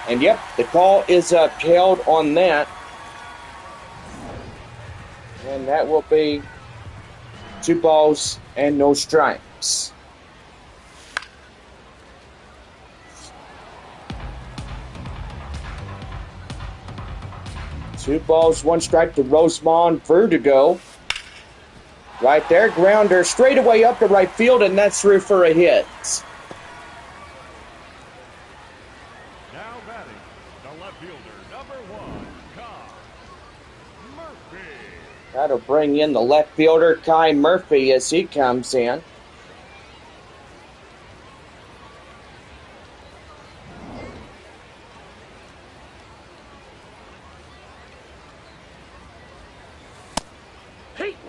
And yep, the call is upheld on that. And that will be 2 balls and no strikes. Two balls, 1 strike to Rosemont Vertigo. Right there, grounder straight away up to right field, and that's through for a hit. Now batting, the left fielder, number 1, Kai Murphy. That'll bring in the left fielder, Kai Murphy, as he comes in.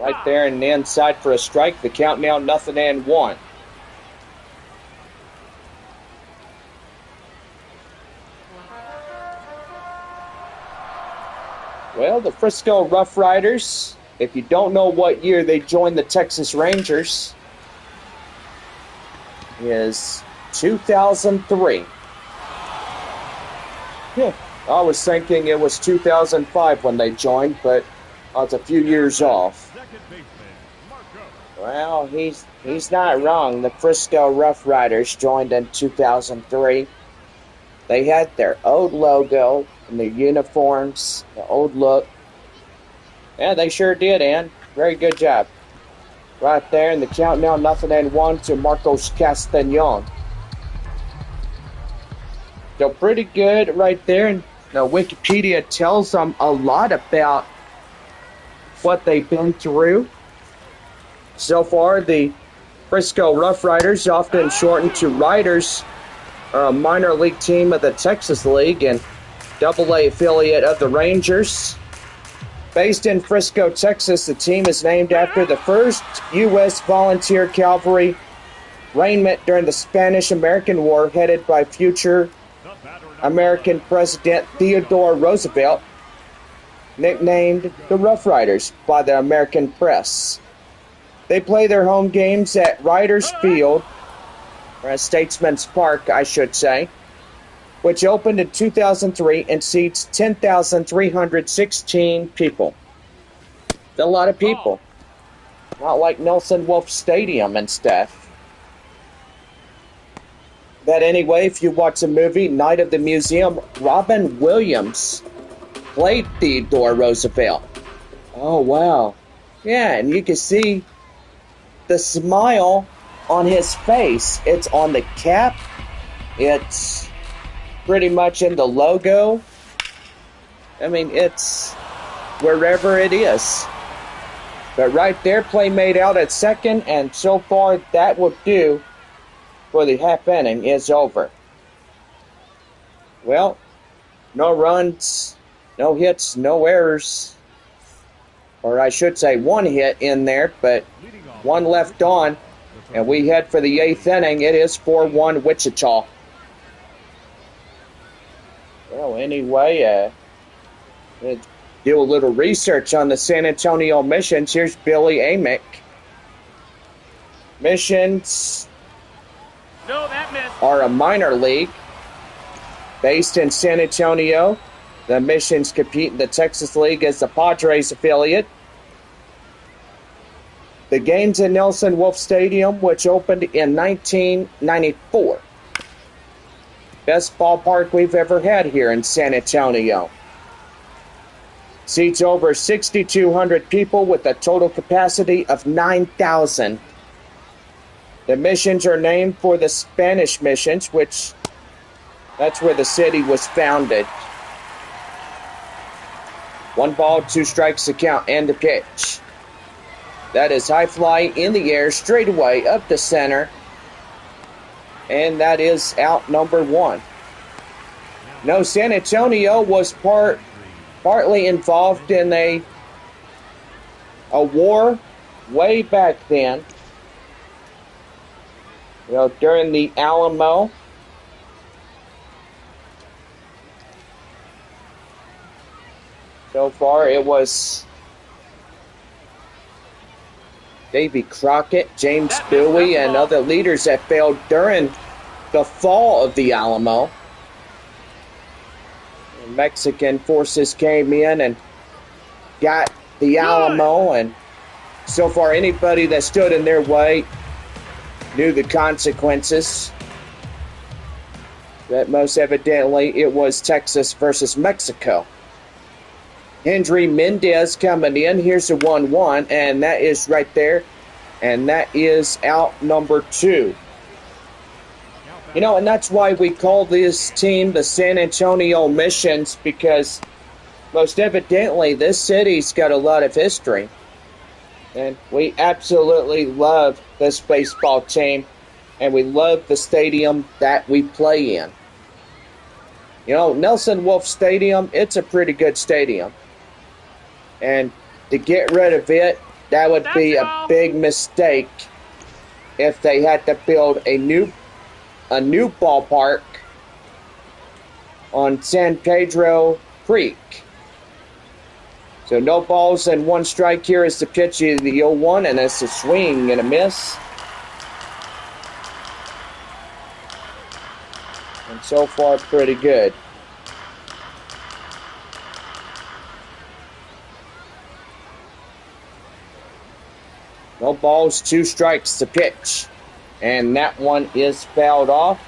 Right there and the inside for a strike. The count now 0-1. Well, the Frisco Rough Riders, if you don't know what year they joined the Texas Rangers, is 2003. Yeah, I was thinking it was 2005 when they joined, but I was a few years off. Well, he's not wrong. The Frisco Rough Riders joined in 2003. They had their old logo and their uniforms, the old look. Yeah, they sure did, Ann. Very good job. Right there, and the count now 0-1 to Marcos Castañon. So pretty good right there. And now Wikipedia tells them a lot about what they've been through. So far, the Frisco Rough Riders, often shortened to Riders, are a minor league team of the Texas League and AA affiliate of the Rangers. Based in Frisco, Texas, the team is named after the first U.S. Volunteer Cavalry regiment during the Spanish-American War, headed by future American President Theodore Roosevelt, nicknamed the Rough Riders by the American press. They play their home games at Riders Field, or Statesman's Park, I should say, which opened in 2003 and seats 10,316 people. That's a lot of people. Not like Nelson Wolf Stadium and stuff. But anyway, if you watch the movie Night of the Museum, Robin Williams played Theodore Roosevelt. Oh, wow. Yeah, and you can see the smile on his face. It's on the cap. It's pretty much in the logo. I mean, it's wherever it is. But right there, play made out at second, and so far that will do for the half inning is over. Well, no runs, no hits, no errors. Or I should say 1 hit in there, but 1 left on. And we head for the 8th inning. It is 4-1 Wichita. Well, anyway, let's do a little research on the San Antonio Missions. Here's Billy Amick. Missions are a minor league based in San Antonio. The Missions compete in the Texas League as the Padres affiliate. The game's in Nelson Wolff Stadium, which opened in 1994. Best ballpark we've ever had here in San Antonio. Seats over 6,200 people with a total capacity of 9,000. The Missions are named for the Spanish Missions, which that's where the city was founded. 1 ball, 2 strikes to count, and the pitch. That is high fly in the air, straight away, up the center. And that is out number 1. No, San Antonio was partly involved in a war way back then. You know, during the Alamo. So far, it was Davy Crockett, James Bowie, and other leaders that failed during the fall of the Alamo. Mexican forces came in and got the Alamo, and so far anybody that stood in their way knew the consequences. But most evidently it was Texas versus Mexico. Hendry Mendez coming in. Here's a 1-1, and that is right there, and that is out number 2. You know, and that's why we call this team the San Antonio Missions, because most evidently this city's got a lot of history. And we absolutely love this baseball team, and we love the stadium that we play in. You know, Nelson Wolff Stadium, it's a pretty good stadium. And to get rid of it, that would be a big mistake if they had to build a new ballpark on San Pedro Creek. So no balls and 1 strike here is the pitch of the 0-1, and it's a swing and a miss. And so far, pretty good. No balls, 2 strikes to pitch. And that one is fouled off.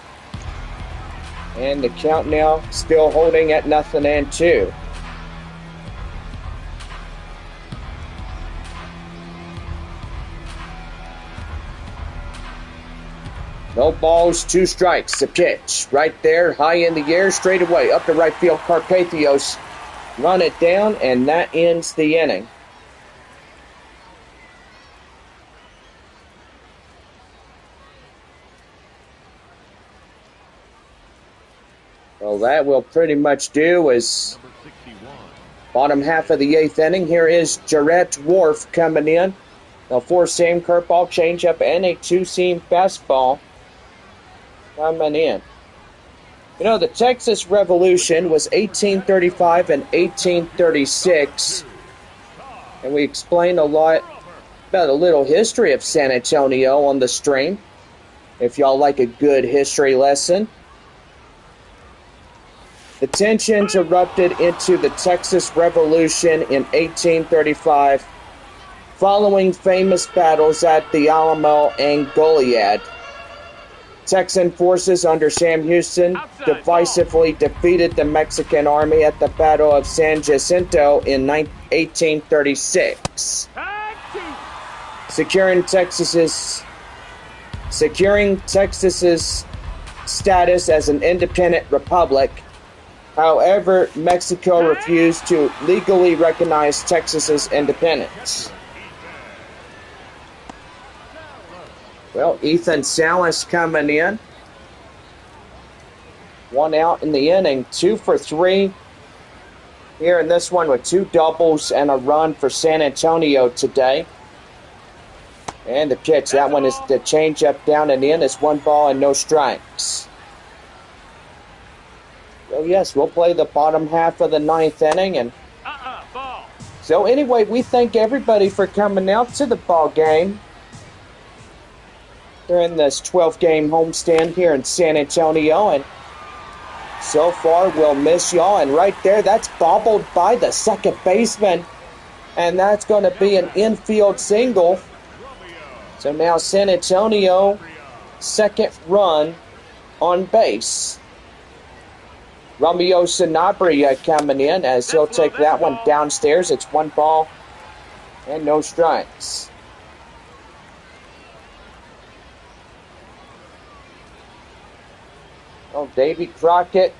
And the count now still holding at 0-2. No balls, 2 strikes to pitch. Right there, high in the air, straight away, up the right field. Carpathios run it down, and that ends the inning. Well, that will pretty much do is bottom half of the 8th inning. Here is Jarrett Wharf coming in. A 4-seam curveball, changeup, and a 2-seam fastball coming in. You know, the Texas Revolution was 1835 and 1836. And we explained a lot about a little history of San Antonio on the stream. If y'all like a good history lesson. The tensions erupted into the Texas Revolution in 1835, following famous battles at the Alamo and Goliad. Texan forces under Sam Houston divisively defeated the Mexican army at the Battle of San Jacinto in 1836, securing Texas's status as an independent republic. However, Mexico refused to legally recognize Texas's independence. Well, Ethan Salas coming in. 1 out in the inning, 2 for 3 here in this one with 2 doubles and a run for San Antonio today. And the pitch, that one is the changeup down and in. It's 1 ball and no strikes. So yes, we'll play the bottom half of the 9th inning. And so anyway, we thank everybody for coming out to the ball game during this 12-game homestand here in San Antonio. And so far we'll miss y'all. And right there, that's bobbled by the second baseman. And that's going to be an infield single. So now San Antonio, second run on base. Romeo Sanabria coming in as he'll take that one downstairs. It's 1 ball and no strikes. Oh, Davy Crockett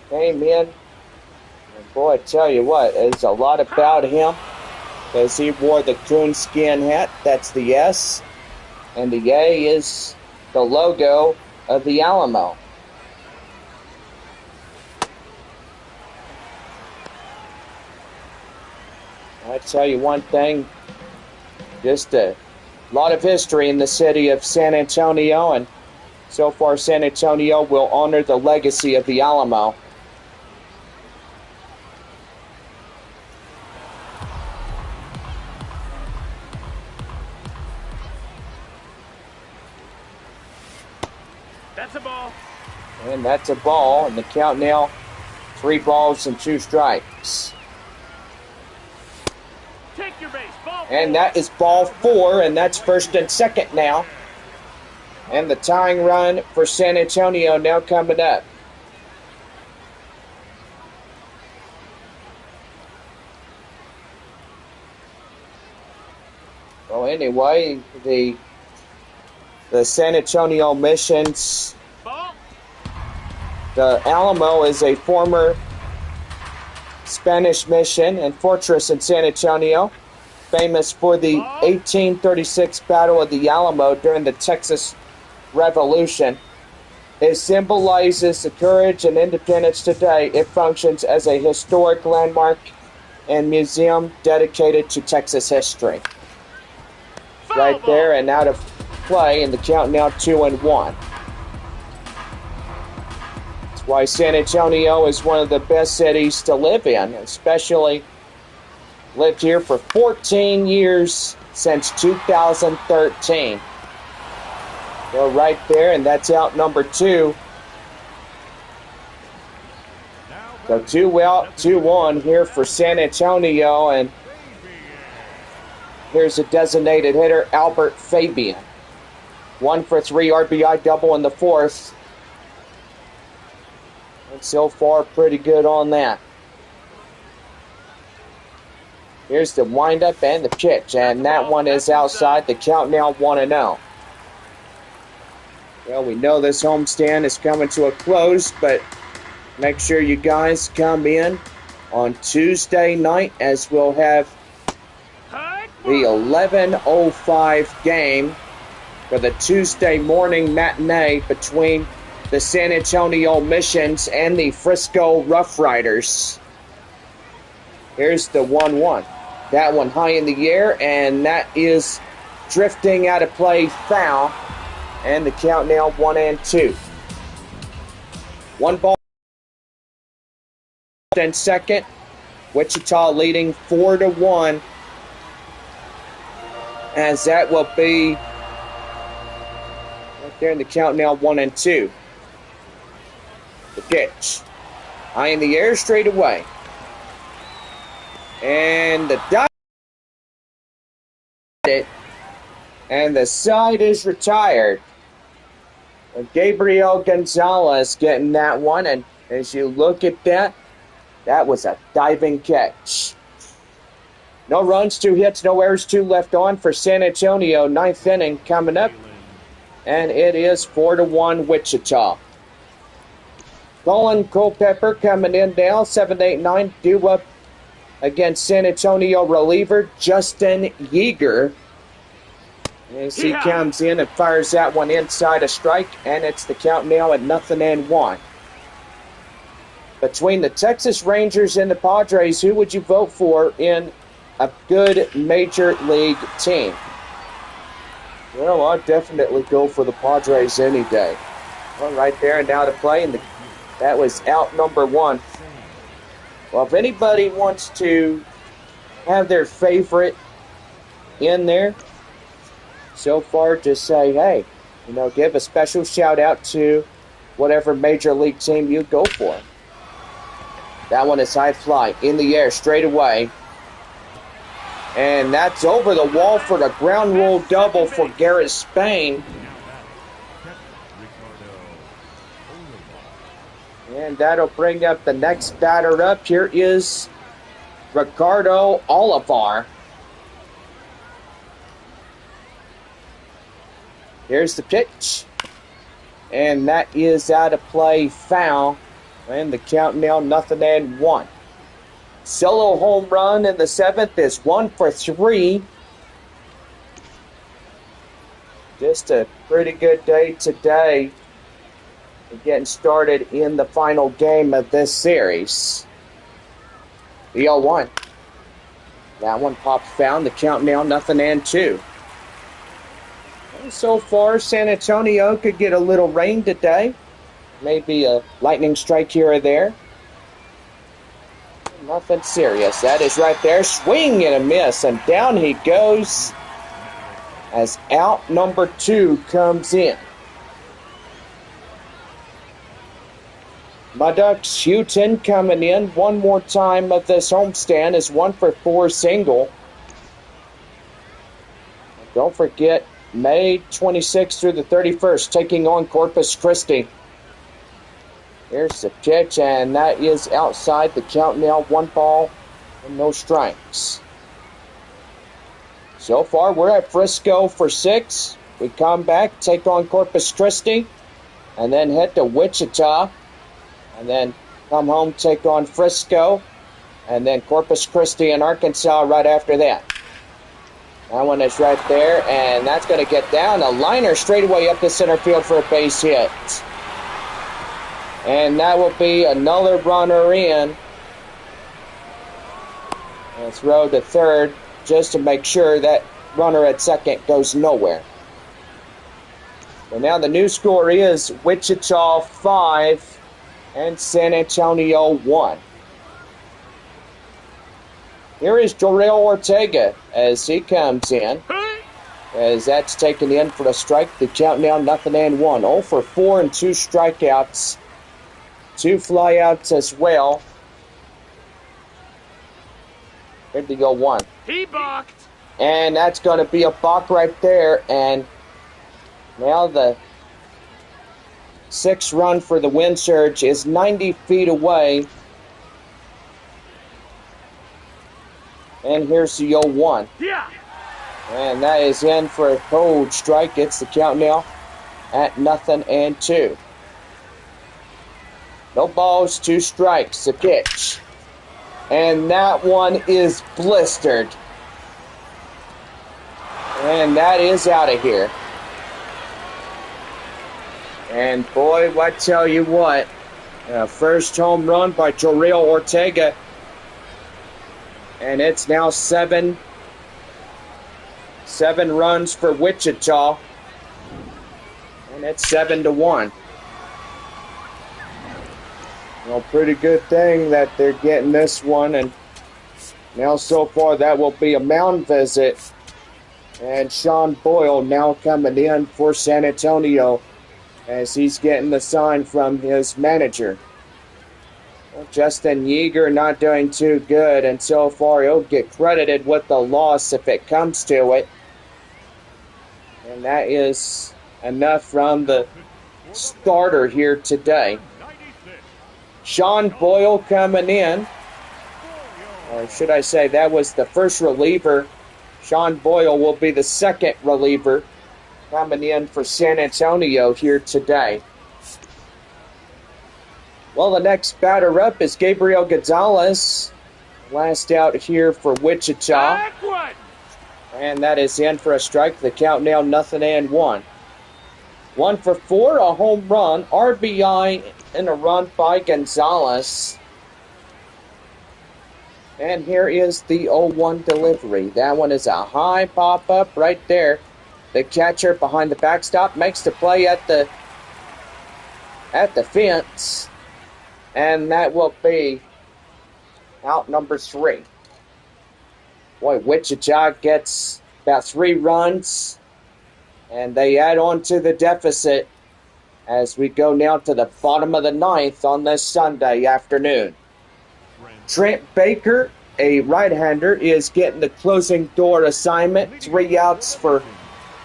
came in. And boy, I tell you what, there's a lot about him because he wore the coonskin hat. That's the S. And the A is the logo of the Alamo. I tell you one thing, just a lot of history in the city of San Antonio, and so far San Antonio will honor the legacy of the Alamo. That's a ball. And that's a ball, and the count now 3 balls and 2 strikes. Take your base. Ball And that is ball 4, and that's first and second now. And the tying run for San Antonio now coming up. Well, anyway, the San Antonio Missions, Ball. the Alamo is a former Spanish mission and fortress in San Antonio, famous for the 1836 Battle of the Alamo during the Texas Revolution. It symbolizes the courage and independence today. It functions as a historic landmark and museum dedicated to Texas history. Right there and out of play, and the count now 2-1. That's why San Antonio is one of the best cities to live in, especially lived here for 14 years since 2013. So right there, and that's out number 2. So 2 out, 2-1 here for San Antonio, and here's a designated hitter, Albert Fabian. 1 for 3 RBI double in the 4th. And so far, pretty good on that. Here's the windup and the pitch, and that one is outside. The count now 1-0. Well, we know this homestand is coming to a close, but make sure you guys come in on Tuesday night as we'll have the 11:05 game for the Tuesday morning matinee between the San Antonio Missions and the Frisco Rough Riders. Here's the 1-1. That one high in the air, and that is drifting out of play, foul. And the count now 1-2. 1 ball and second. Wichita leading 4-1. As that will be right there in the count now 1-2. The pitch. High in the air, straight away. And the dive. And the side is retired. Gabriel Gonzalez getting that one. And as you look at that, that was a diving catch. No runs, 2 hits, no errors, 2 left on for San Antonio. 9th inning coming up. And it is 4-1 Wichita. Colin Culpepper coming in now. 7-8-9 due up against San Antonio reliever Justin Yeager. As he comes in and fires that one inside a strike, and it's the count now at 0-1. Between the Texas Rangers and the Padres, who would you vote for in a good major league team? Well, I'd definitely go for the Padres any day. Well, right there and now to play, and that was out number 1. Well, if anybody wants to have their favorite in there, so far just say, hey, give a special shout out to whatever major league team you go for. That one is high fly in the air straight away. And that's over the wall for the ground rule double for Garrett Spain. And that'll bring up the next batter up. Here is Ricardo Olivar. Here's the pitch. And that is out of play, foul. And the count now 0-1. Solo home run in the 7th is 1 for 3. Just a pretty good day today. We're getting started in the final game of this series. The 0-1. That one pops foul. The count now 0-2. And so far, San Antonio could get a little rain today. Maybe a lightning strike here or there. Nothing serious. That is right there. Swing and a miss. And down he goes as out number 2 comes in. My Ducks Houghton coming in one more time of this homestand is 1 for 4 single. Don't forget, May 26th through the 31st, taking on Corpus Christi. Here's the pitch, and that is outside. The count now 1 ball and no strikes. So far, we're at Frisco for 6. We come back, take on Corpus Christi, and then head to Wichita, and then come home, take on Frisco, and then Corpus Christi and Arkansas right after that. That one is right there, and that's going to get down. A liner straight away up the center field for a base hit. And that will be another runner in. And throw to third just to make sure that runner at second goes nowhere. So now the new score is Wichita 5 and San Antonio 1. Here is Jorel Ortega as he comes in. As that's taken in for a strike. The count now 0-1. 0 for 4 and 2 strikeouts. 2 flyouts as well. Here's the 0-1. He balked. And that's going to be a balk right there. And now the 6th run for the wind surge is 90 feet away. And here's the 0-1. Yeah. And that is in for a cold strike. It's the count now at 0-2. No balls, 2 strikes. The pitch. And that one is blistered. And that is out of here. And boy, I tell you what. First home run by Jorel Ortega. And it's now 7 runs for Wichita. And it's 7-1. Well, pretty good thing that they're getting this one. And now so far that will be a mound visit. And Sean Boyle now coming in for San Antonio as he's getting the sign from his manager. Well, Justin Yeager not doing too good, and so far he'll get credited with the loss if it comes to it. And that is enough from the starter here today. Sean Boyle coming in, or should I say that was the first reliever. Sean Boyle will be the second reliever coming in for San Antonio here today. Well, the next batter up is Gabriel Gonzalez. Last out here for Wichita. And that is in for a strike. The count now 0-1. 1 for 4, a home run, RBI, and a run by Gonzalez. And here is the 0-1 delivery. That one is a high pop-up right there. The catcher behind the backstop makes the play at the fence. And that will be out number 3. Boy, Wichita gets about 3 runs. And they add on to the deficit. as we go now to the bottom of the ninth on this Sunday afternoon. Trent Baker, a right-hander, is getting the closing door assignment. 3 outs for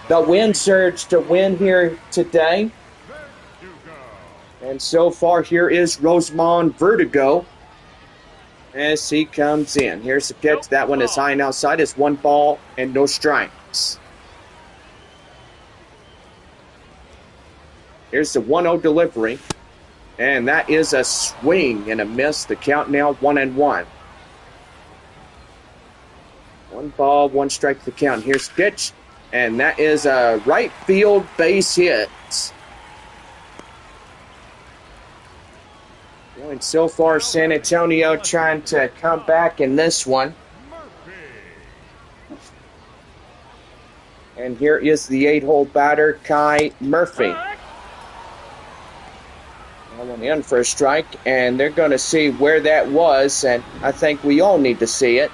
the Wind Surge to win here today. And so far, here is Rosemond Vertigo as he comes in. Here's the pitch. That one is high and outside. It's 1 ball and no strikes. Here's the 1-0 delivery. And that is a swing and a miss. The count now 1-1. 1 ball, 1 strike the count. Here's the pitch. And that is a right field base hit. And so far, San Antonio trying to come back in this one. And here is the 8-hole batter, Kai Murphy. That one in for a strike, and they're going to see where that was, and I think we all need to see it.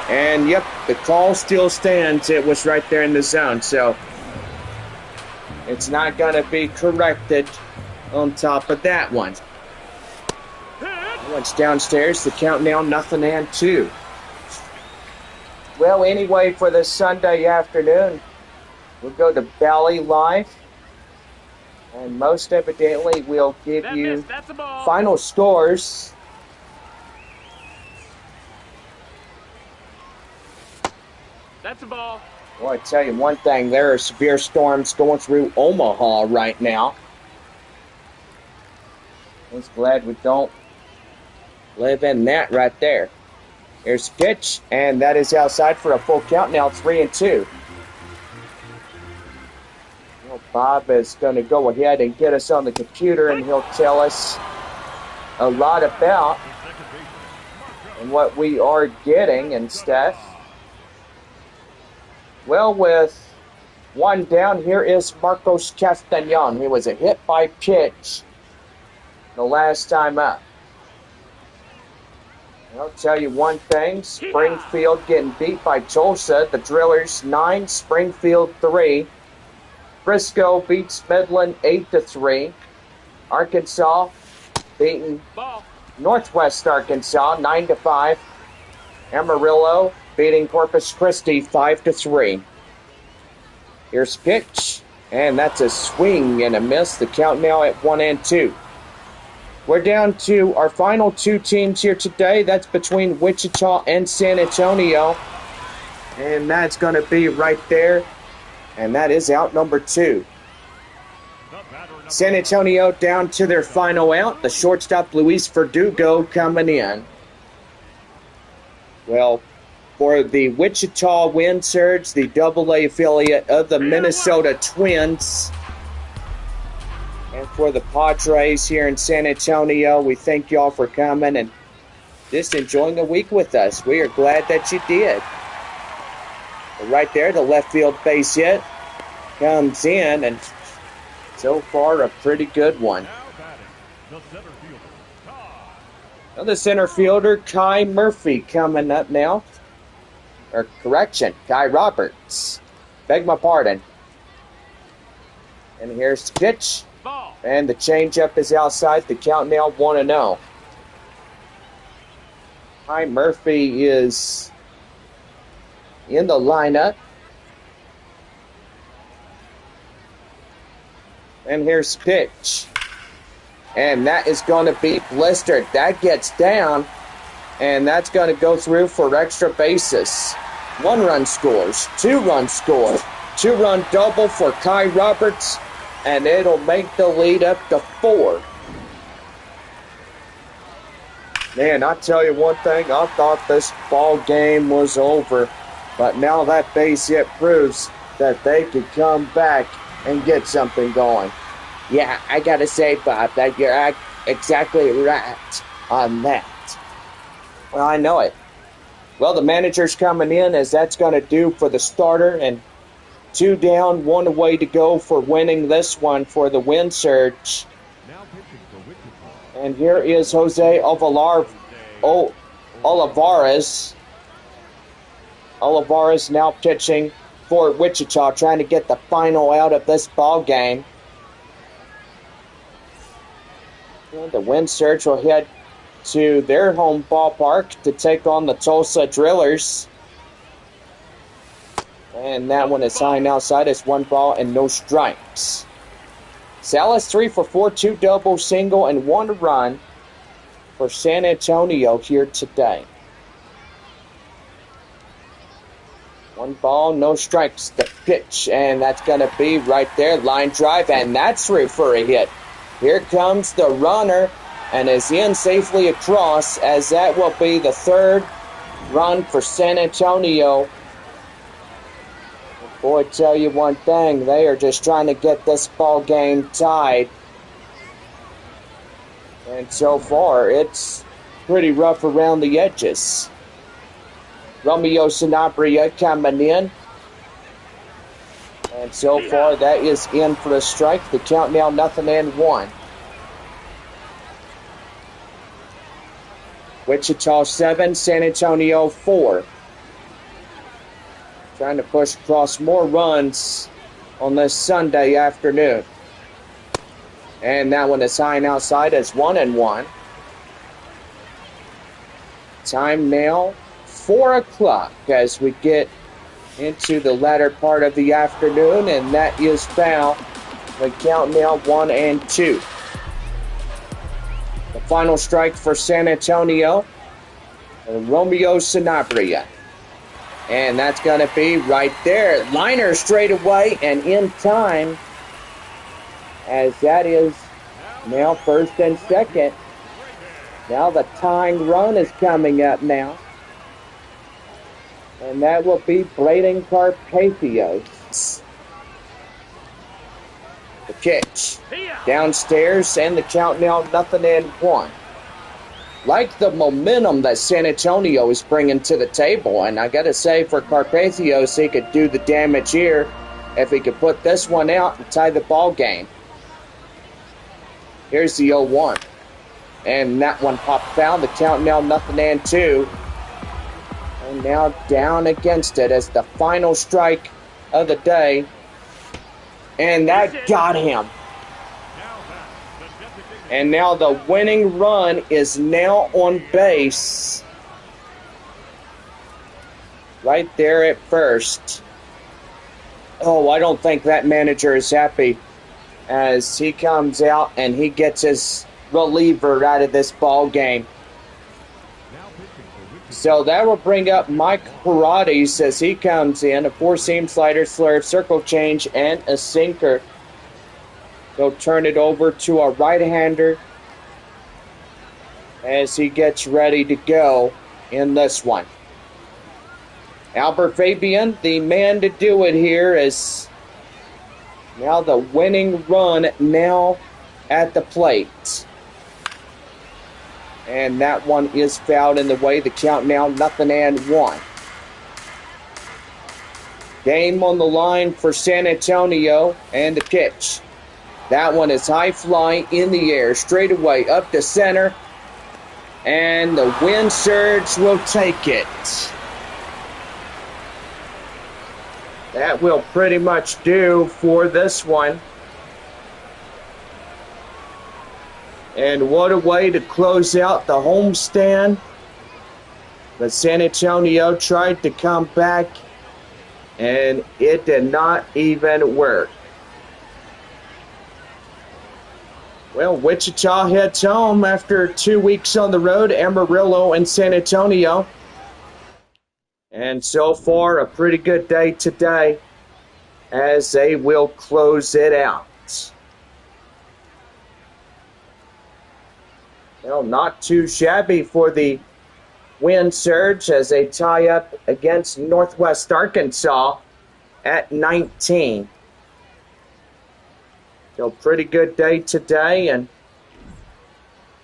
And, yep, the call still stands. It was right there in the zone, so it's not going to be corrected on top of that one. One's downstairs. The count now 0-2. Well, anyway, for this Sunday afternoon, we'll go to Valley Live. And most evidently, we'll give you final scores. That's a ball. Well, I tell you one thing, there are severe storms going through Omaha right now. I was glad we don't live in that right there. Here's the pitch, and that is outside for a full count now, 3-2. Well, Bob is going to go ahead and get us on the computer, and he'll tell us a lot about and what we are getting and stuff. Well, with 1 down, here is Marcos Castañon. He was a hit by pitch the last time up. I'll tell you one thing, Springfield getting beat by Tulsa. The Drillers 9, Springfield 3. Frisco beats Midland 8-3. Arkansas beating Northwest Arkansas 9-5. Amarillo beating Corpus Christi 5-3. Here's pitch, and that's a swing and a miss. The count now at 1-2. We're down to our final 2 teams here today. That's between Wichita and San Antonio. And that's going to be right there. And that is out number 2. San Antonio down to their final out. The shortstop, Luis Verdugo, coming in. Well, for the Wichita Wind Surge, the AA affiliate of the Minnesota Twins. And for the Padres here in San Antonio, we thank y'all for coming and just enjoying the week with us. We are glad that you did. But right there, the left field base hit comes in, and so far a pretty good one. Now the center fielder, Kai Murphy, coming up now. Or correction, Kai Roberts. Beg my pardon. And here's the pitch. And the changeup is outside. The count now 1-0. Kai Murphy is in the lineup. And here's the pitch. And that is going to be blistered. That gets down. And that's going to go through for extra bases. 1 run scores. 2 runs score. 2-run double for Kai Roberts. And it'll make the lead up to 4. Man, I tell you one thing, I thought this ball game was over. But now that base hit proves that they could come back and get something going. Yeah, I gotta say, Bob, that you're exactly right on that. Well, I know it. Well, the manager's coming in, as that's going to do for the starter, and 2 down, 1 away to go for winning this one for the Wind Surge. And here is Jose Olivares. Olivares now pitching for Wichita, trying to get the final out of this ball game. And the Wind Surge will head to their home ballpark to take on the Tulsa Drillers. And that one is high outside. It's 1 ball and no strikes. Salas 3 for 4, 2 double, single, and 1 run for San Antonio here today. 1 ball, no strikes. The pitch, and that's going to be right there. Line drive, and that's through for a hit. Here comes the runner, and is in safely across, as that will be the 3rd run for San Antonio. Boy, tell you one thing, they are just trying to get this ball game tied. And so far, it's pretty rough around the edges. Romeo Sanabria coming in. And so far, that is in for a strike. The count now 0-1. Wichita 7, San Antonio 4. Trying to push across more runs on this Sunday afternoon. And that one is high and outside as 1-1. Time now 4 o'clock as we get into the latter part of the afternoon, and that is foul. The count now 1-2. The final strike for San Antonio, Romeo Sanabria. And that's going to be right there. Liner straight away and in time, as that is now 1st and 2nd. Now the tying run is coming up now. And that will be Braden Carpathos. The pitch downstairs, and the count now 0-1. Like the momentum that San Antonio is bringing to the table, and I got to say, for Carpathos, he could do the damage here if he could put this one out and tie the ball game. Here's the 0-1, and that one popped foul. The count now 0-2, and now down against it as the final strike of the day, and that got him. And now the winning run is now on base. Right there at first. Oh, I don't think that manager is happy as he comes out and he gets his reliever out of this ball game. So that will bring up Mike Paredes as he comes in. A 4-seam slider, slurve, circle change, and a sinker. He'll turn it over to a right-hander as he gets ready to go in this one. Albert Fabian, the man to do it here, is now the winning run now at the plate. And that one is fouled in the way. The count now 0-1. Game on the line for San Antonio, and the pitch. That one is high fly in the air, straight away up to center. And the Wind Surge will take it. That will pretty much do for this one. And what a way to close out the homestand. But San Antonio tried to come back, and it did not even work. Well, Wichita heads home after 2 weeks on the road, Amarillo and San Antonio. And so far, a pretty good day today as they will close it out. Well, not too shabby for the Wind Surge as they tie up against Northwest Arkansas at 19. So pretty good day today, and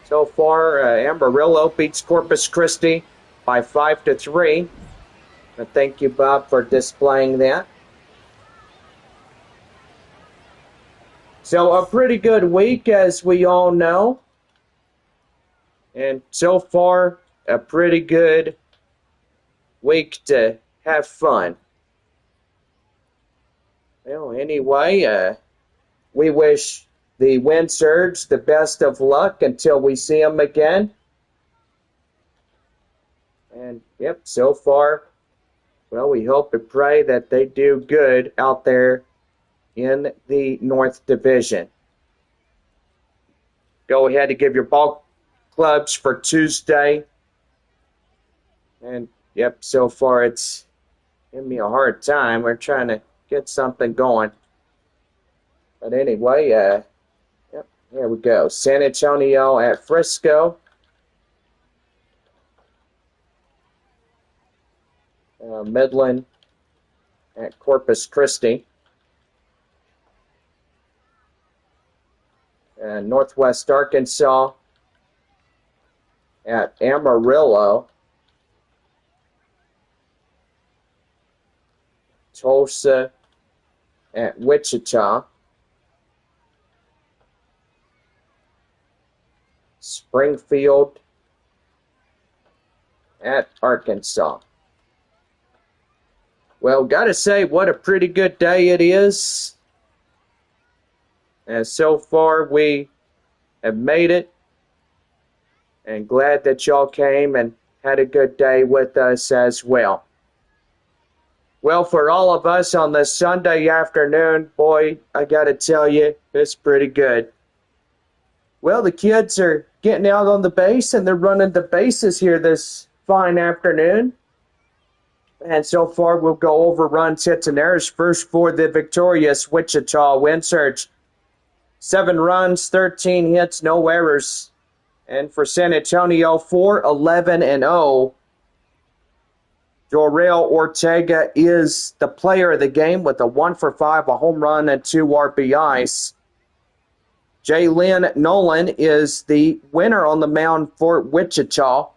so far Amarillo beats Corpus Christi by 5-3. And thank you, Bob, for displaying that. So a pretty good week, as we all know, and so far a pretty good week to have fun. Well, anyway, we wish the wind surge the best of luck until we see them again. And, yep, so far, well, we hope and pray that they do good out there in the North Division. Go ahead and give your ball clubs for Tuesday. And, yep, so far it's giving me a hard time. We're trying to get something going. But anyway, yep, here we go. San Antonio at Frisco. Midland at Corpus Christi. Northwest Arkansas at Amarillo. Tulsa at Wichita. Springfield at Arkansas. Well, gotta say, what a pretty good day it is. And so far, we have made it. And glad that y'all came and had a good day with us as well. Well, for all of us on this Sunday afternoon, boy, I gotta tell you, it's pretty good. Well, the kids are getting out on the base and they're running the bases here this fine afternoon. And so far, we'll go over runs, hits, and errors. First for the victorious Wichita wind surge. 7 runs, 13 hits, no errors. And for San Antonio, 4-11-0. Jorel Ortega is the player of the game with a 1-for-5, a home run, and 2 RBIs. Jalen Nolan is the winner on the mound for Wichita.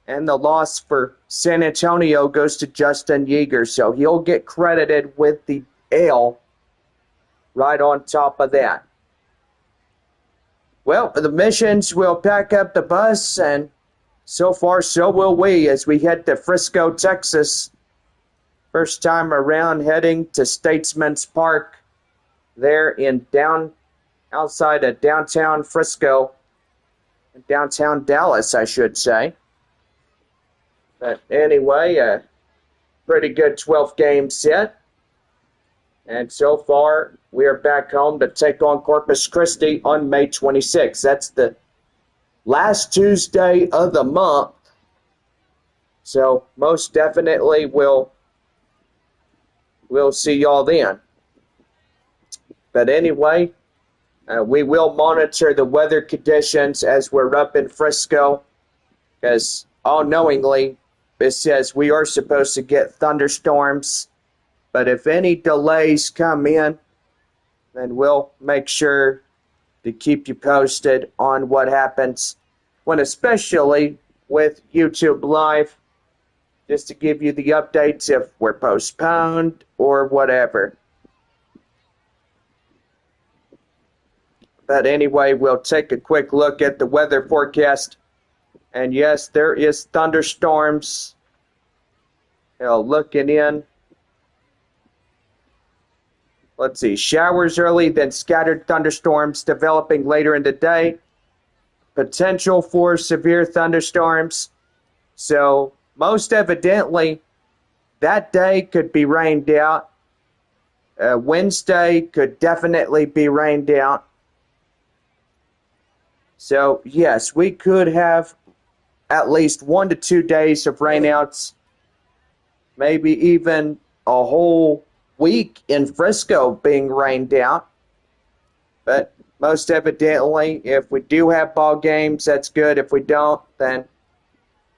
And the loss for San Antonio goes to Justin Yeager. So he'll get credited with the L right on top of that. Well, the Missions will pack up the bus, and so far so will we as we head to Frisco, Texas. First time around heading to Statesman's Park there in outside of downtown Frisco, downtown Dallas, I should say. But anyway, a pretty good 12th game set. And so far, we are back home to take on Corpus Christi on May 26th. That's the last Tuesday of the month. So most definitely we'll see y'all then. But anyway, we will monitor the weather conditions as we're up in Frisco, because all knowingly, it says we are supposed to get thunderstorms, but if any delays come in, then we'll make sure to keep you posted on what happens, when especially with YouTube Live, just to give you the updates if we're postponed or whatever. But anyway, we'll take a quick look at the weather forecast. And yes, there is thunderstorms. Looking in. Let's see. Showers early, then scattered thunderstorms developing later in the day. Potential for severe thunderstorms. So, most evidently, that day could be rained out. Wednesday could definitely be rained out. So, yes, we could have at least 1 to 2 days of rainouts, maybe even a whole week in Frisco being rained out. But most evidently, if we do have ball games, that's good. If we don't, then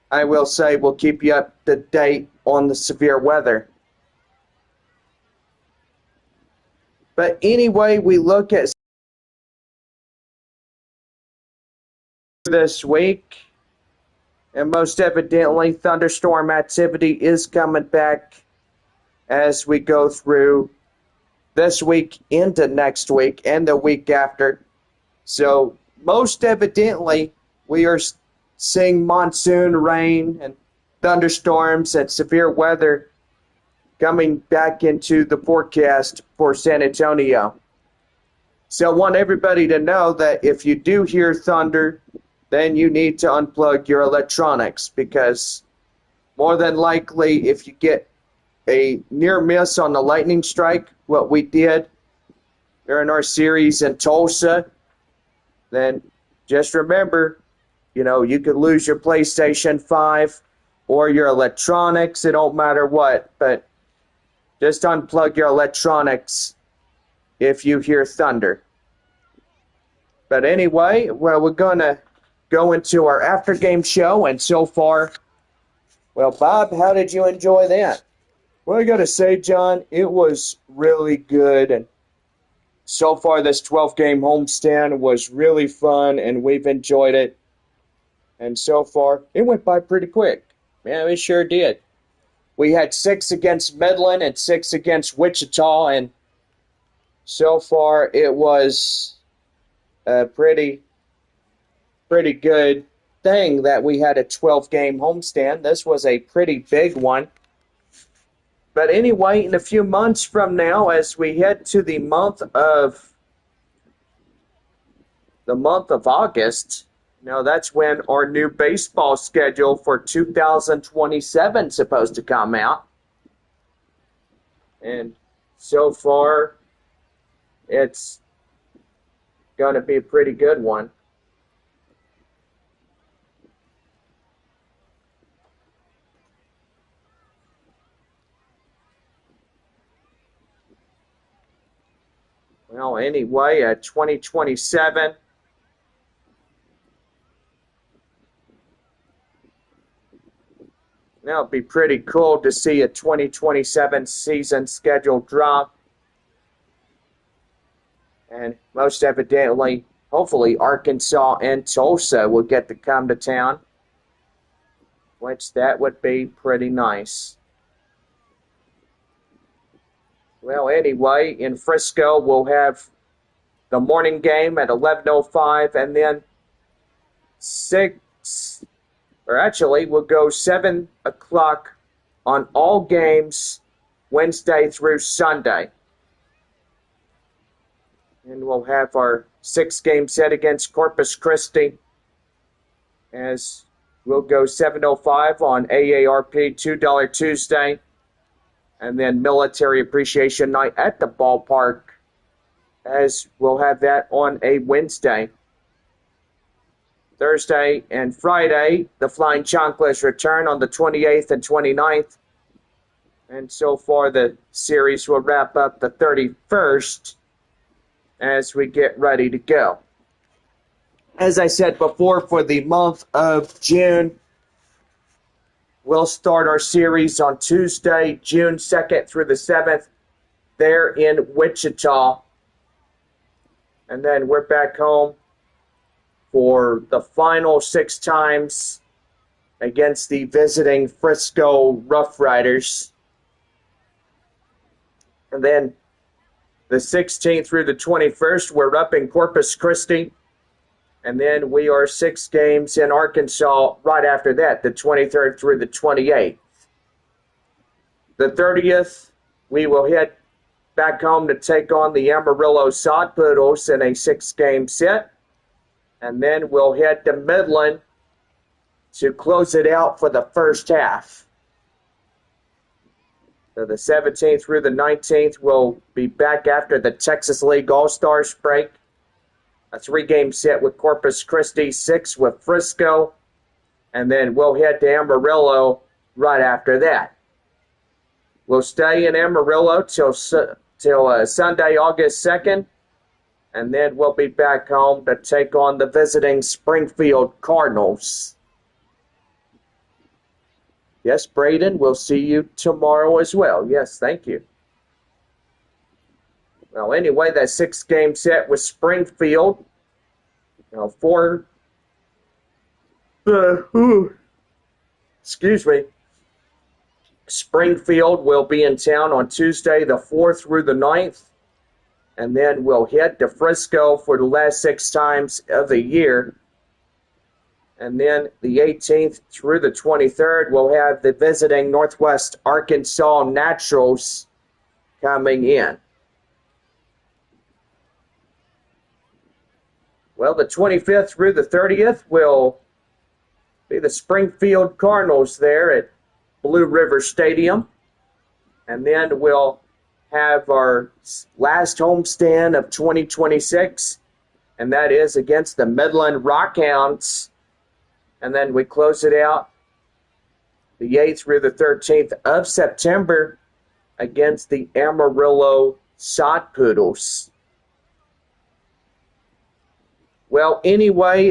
I will say we'll keep you up to date on the severe weather. But anyway, we look at this week. And most evidently, thunderstorm activity is coming back as we go through this week into next week and the week after. So, most evidently, we are seeing monsoon rain and thunderstorms and severe weather coming back into the forecast for San Antonio. So I want everybody to know that if you do hear thunder, then you need to unplug your electronics, because more than likely if you get a near miss on the lightning strike, what we did during our series in Tulsa, then just remember, you could lose your PlayStation 5 or your electronics. It don't matter what, but just unplug your electronics if you hear thunder. But anyway, well, we're going to go into our after game show, and so far, well, Bob, how did you enjoy that? Well, I got to say, John, it was really good, and so far this 12-game homestand was really fun, and we've enjoyed it. And so far, it went by pretty quick. Yeah, it sure did. We had 6 against Midland and 6 against Wichita, and so far it was a pretty good thing that we had a 12-game homestand. This was a pretty big one. But anyway, in a few months from now, as we head to the month of August, that's when our new baseball schedule for 2027 is supposed to come out. And so far, it's going to be a pretty good one. Well, anyway, 2027. Now, it'd be pretty cool to see a 2027 season schedule drop. And most evidently, hopefully, Arkansas and Tulsa will get to come to town, which that would be pretty nice. Well, anyway, in Frisco, we'll have the morning game at 11:05, and then we'll go 7 o'clock on all games Wednesday through Sunday. And we'll have our 6-game set against Corpus Christi, as we'll go 7:05 on AARP $2 Tuesday, and then Military Appreciation Night at the ballpark, as we'll have that on a Wednesday. Thursday and Friday, the Flying Chanclas return on the 28th and 29th. And so far, the series will wrap up the 31st as we get ready to go. As I said before, for the month of June, we'll start our series on Tuesday, June 2nd through the 7th, there in Wichita. And then we're back home for the final 6 times against the visiting Frisco Rough Riders. And then the 16th through the 21st, we're up in Corpus Christi. And then we are 6 games in Arkansas right after that, the 23rd through the 28th. The 30th, we will head back home to take on the Amarillo Sod Poodles in a 6-game set. And then we'll head to Midland to close it out for the first half. So the 17th through the 19th, we'll be back after the Texas League All-Stars break. A 3-game set with Corpus Christi, 6 with Frisco, and then we'll head to Amarillo right after that. We'll stay in Amarillo till Sunday, August 2nd, and then we'll be back home to take on the visiting Springfield Cardinals. Yes, Braden, we'll see you tomorrow as well. Yes, thank you. Well, anyway, that 6-game set with Springfield. Springfield will be in town on Tuesday, the 4th through the 9th. And then we'll head to Frisco for the last 6 times of the year. And then the 18th through the 23rd, we'll have the visiting Northwest Arkansas Naturals coming in. Well, the 25th through the 30th will be the Springfield Cardinals there at Blue River Stadium. And then we'll have our last homestand of 2026, and that is against the Midland Rockhounds. And then we close it out the 8th through the 13th of September against the Amarillo Sod Poodles. Well, anyway,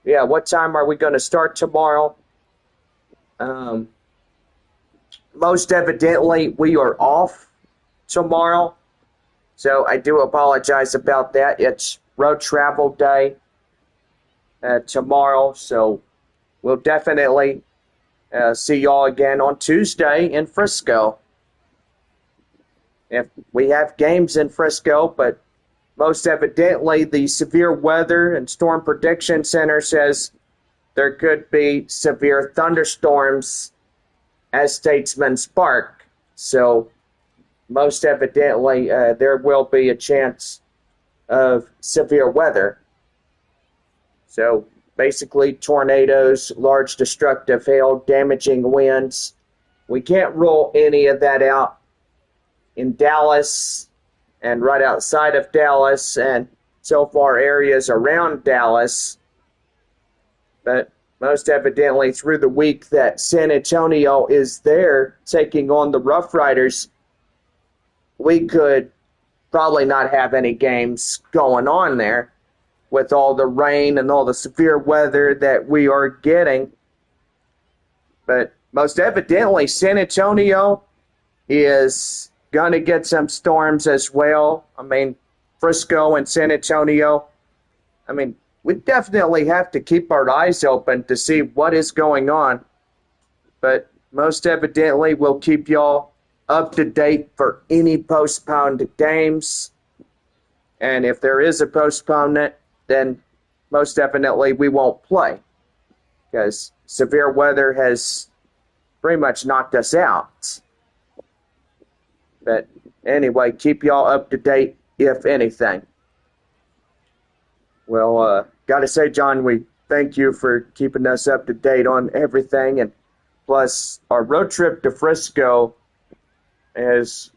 what time are we going to start tomorrow? Most evidently, we are off tomorrow, so I do apologize about that. It's road travel day tomorrow, so we'll definitely see y'all again on Tuesday in Frisco. If we have games in Frisco, but most evidently the severe weather and storm prediction center says there could be severe thunderstorms at Statesman's Park. So most evidently there will be a chance of severe weather. So basically tornadoes, large destructive hail, damaging winds. We can't rule any of that out in Dallas and right outside of Dallas and so far areas around Dallas. But most evidently through the week that San Antonio is there taking on the Rough Riders, we could probably not have any games going on there with all the rain and all the severe weather that we are getting. But most evidently San Antonio is going to get some storms as well. I mean, Frisco and San Antonio. I mean, we definitely have to keep our eyes open to see what is going on. But most evidently, we'll keep y'all up to date for any postponed games. And if there is a postponement, then most definitely we won't play, because severe weather has pretty much knocked us out. But anyway, keep y'all up to date, if anything. Well, gotta say, John, we thank you for keeping us up to date on everything. And plus, our road trip to Frisco is...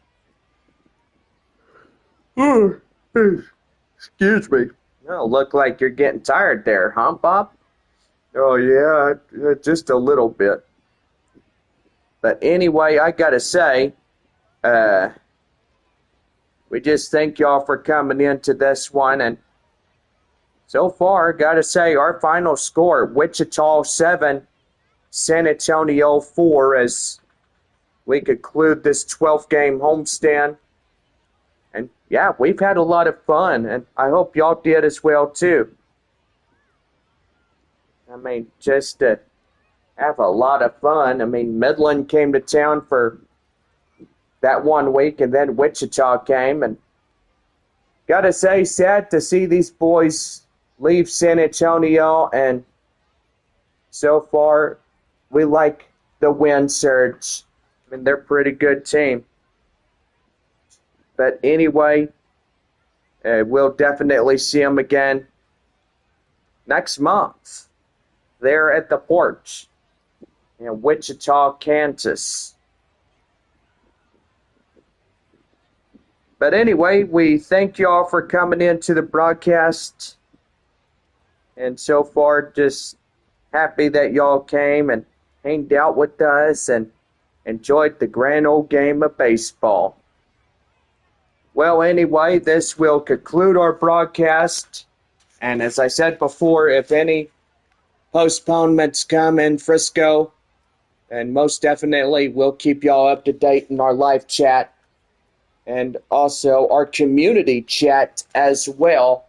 excuse me. Oh, look like you're getting tired there, huh, Bob? Oh, yeah, just a little bit. But anyway, I gotta say... we just thank y'all for coming into this one, and so far, gotta say, our final score, Wichita 7, San Antonio 4, as we conclude this 12-game homestand. And yeah, we've had a lot of fun, and I hope y'all did as well too. I mean, just to have a lot of fun. I mean, Midland came to town for that 1 week, and then Wichita came, and gotta say, sad to see these boys leave San Antonio, and so far we like the win surge. I mean, they're a pretty good team. But anyway, we'll definitely see them again next month there at the porch in Wichita, Kansas. But anyway, we thank y'all for coming into the broadcast. And so far, just happy that y'all came and hanged out with us and enjoyed the grand old game of baseball. Well, anyway, this will conclude our broadcast. And as I said before, if any postponements come in Frisco, then most definitely we'll keep y'all up to date in our live chat. And also our community chat as well.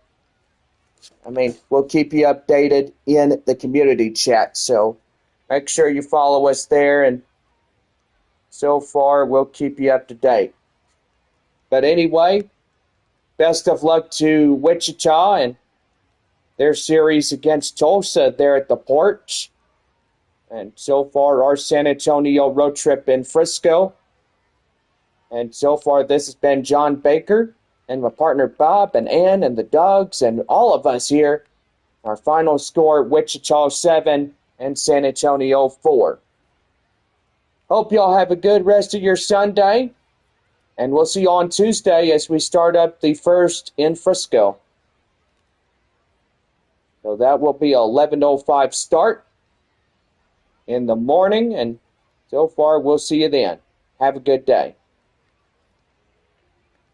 I mean, we'll keep you updated in the community chat. So make sure you follow us there. And so far, we'll keep you up to date. But anyway, best of luck to Wichita and their series against Tulsa there at the porch. And so far, our San Antonio road trip in Frisco. And so far, this has been John Baker and my partner Bob and Ann and the Dogs and all of us here. Our final score, Wichita 7 and San Antonio 4. Hope y'all have a good rest of your Sunday, and we'll see you on Tuesday as we start up the first in Frisco. So that will be a 11:05 start in the morning, and so far we'll see you then. Have a good day.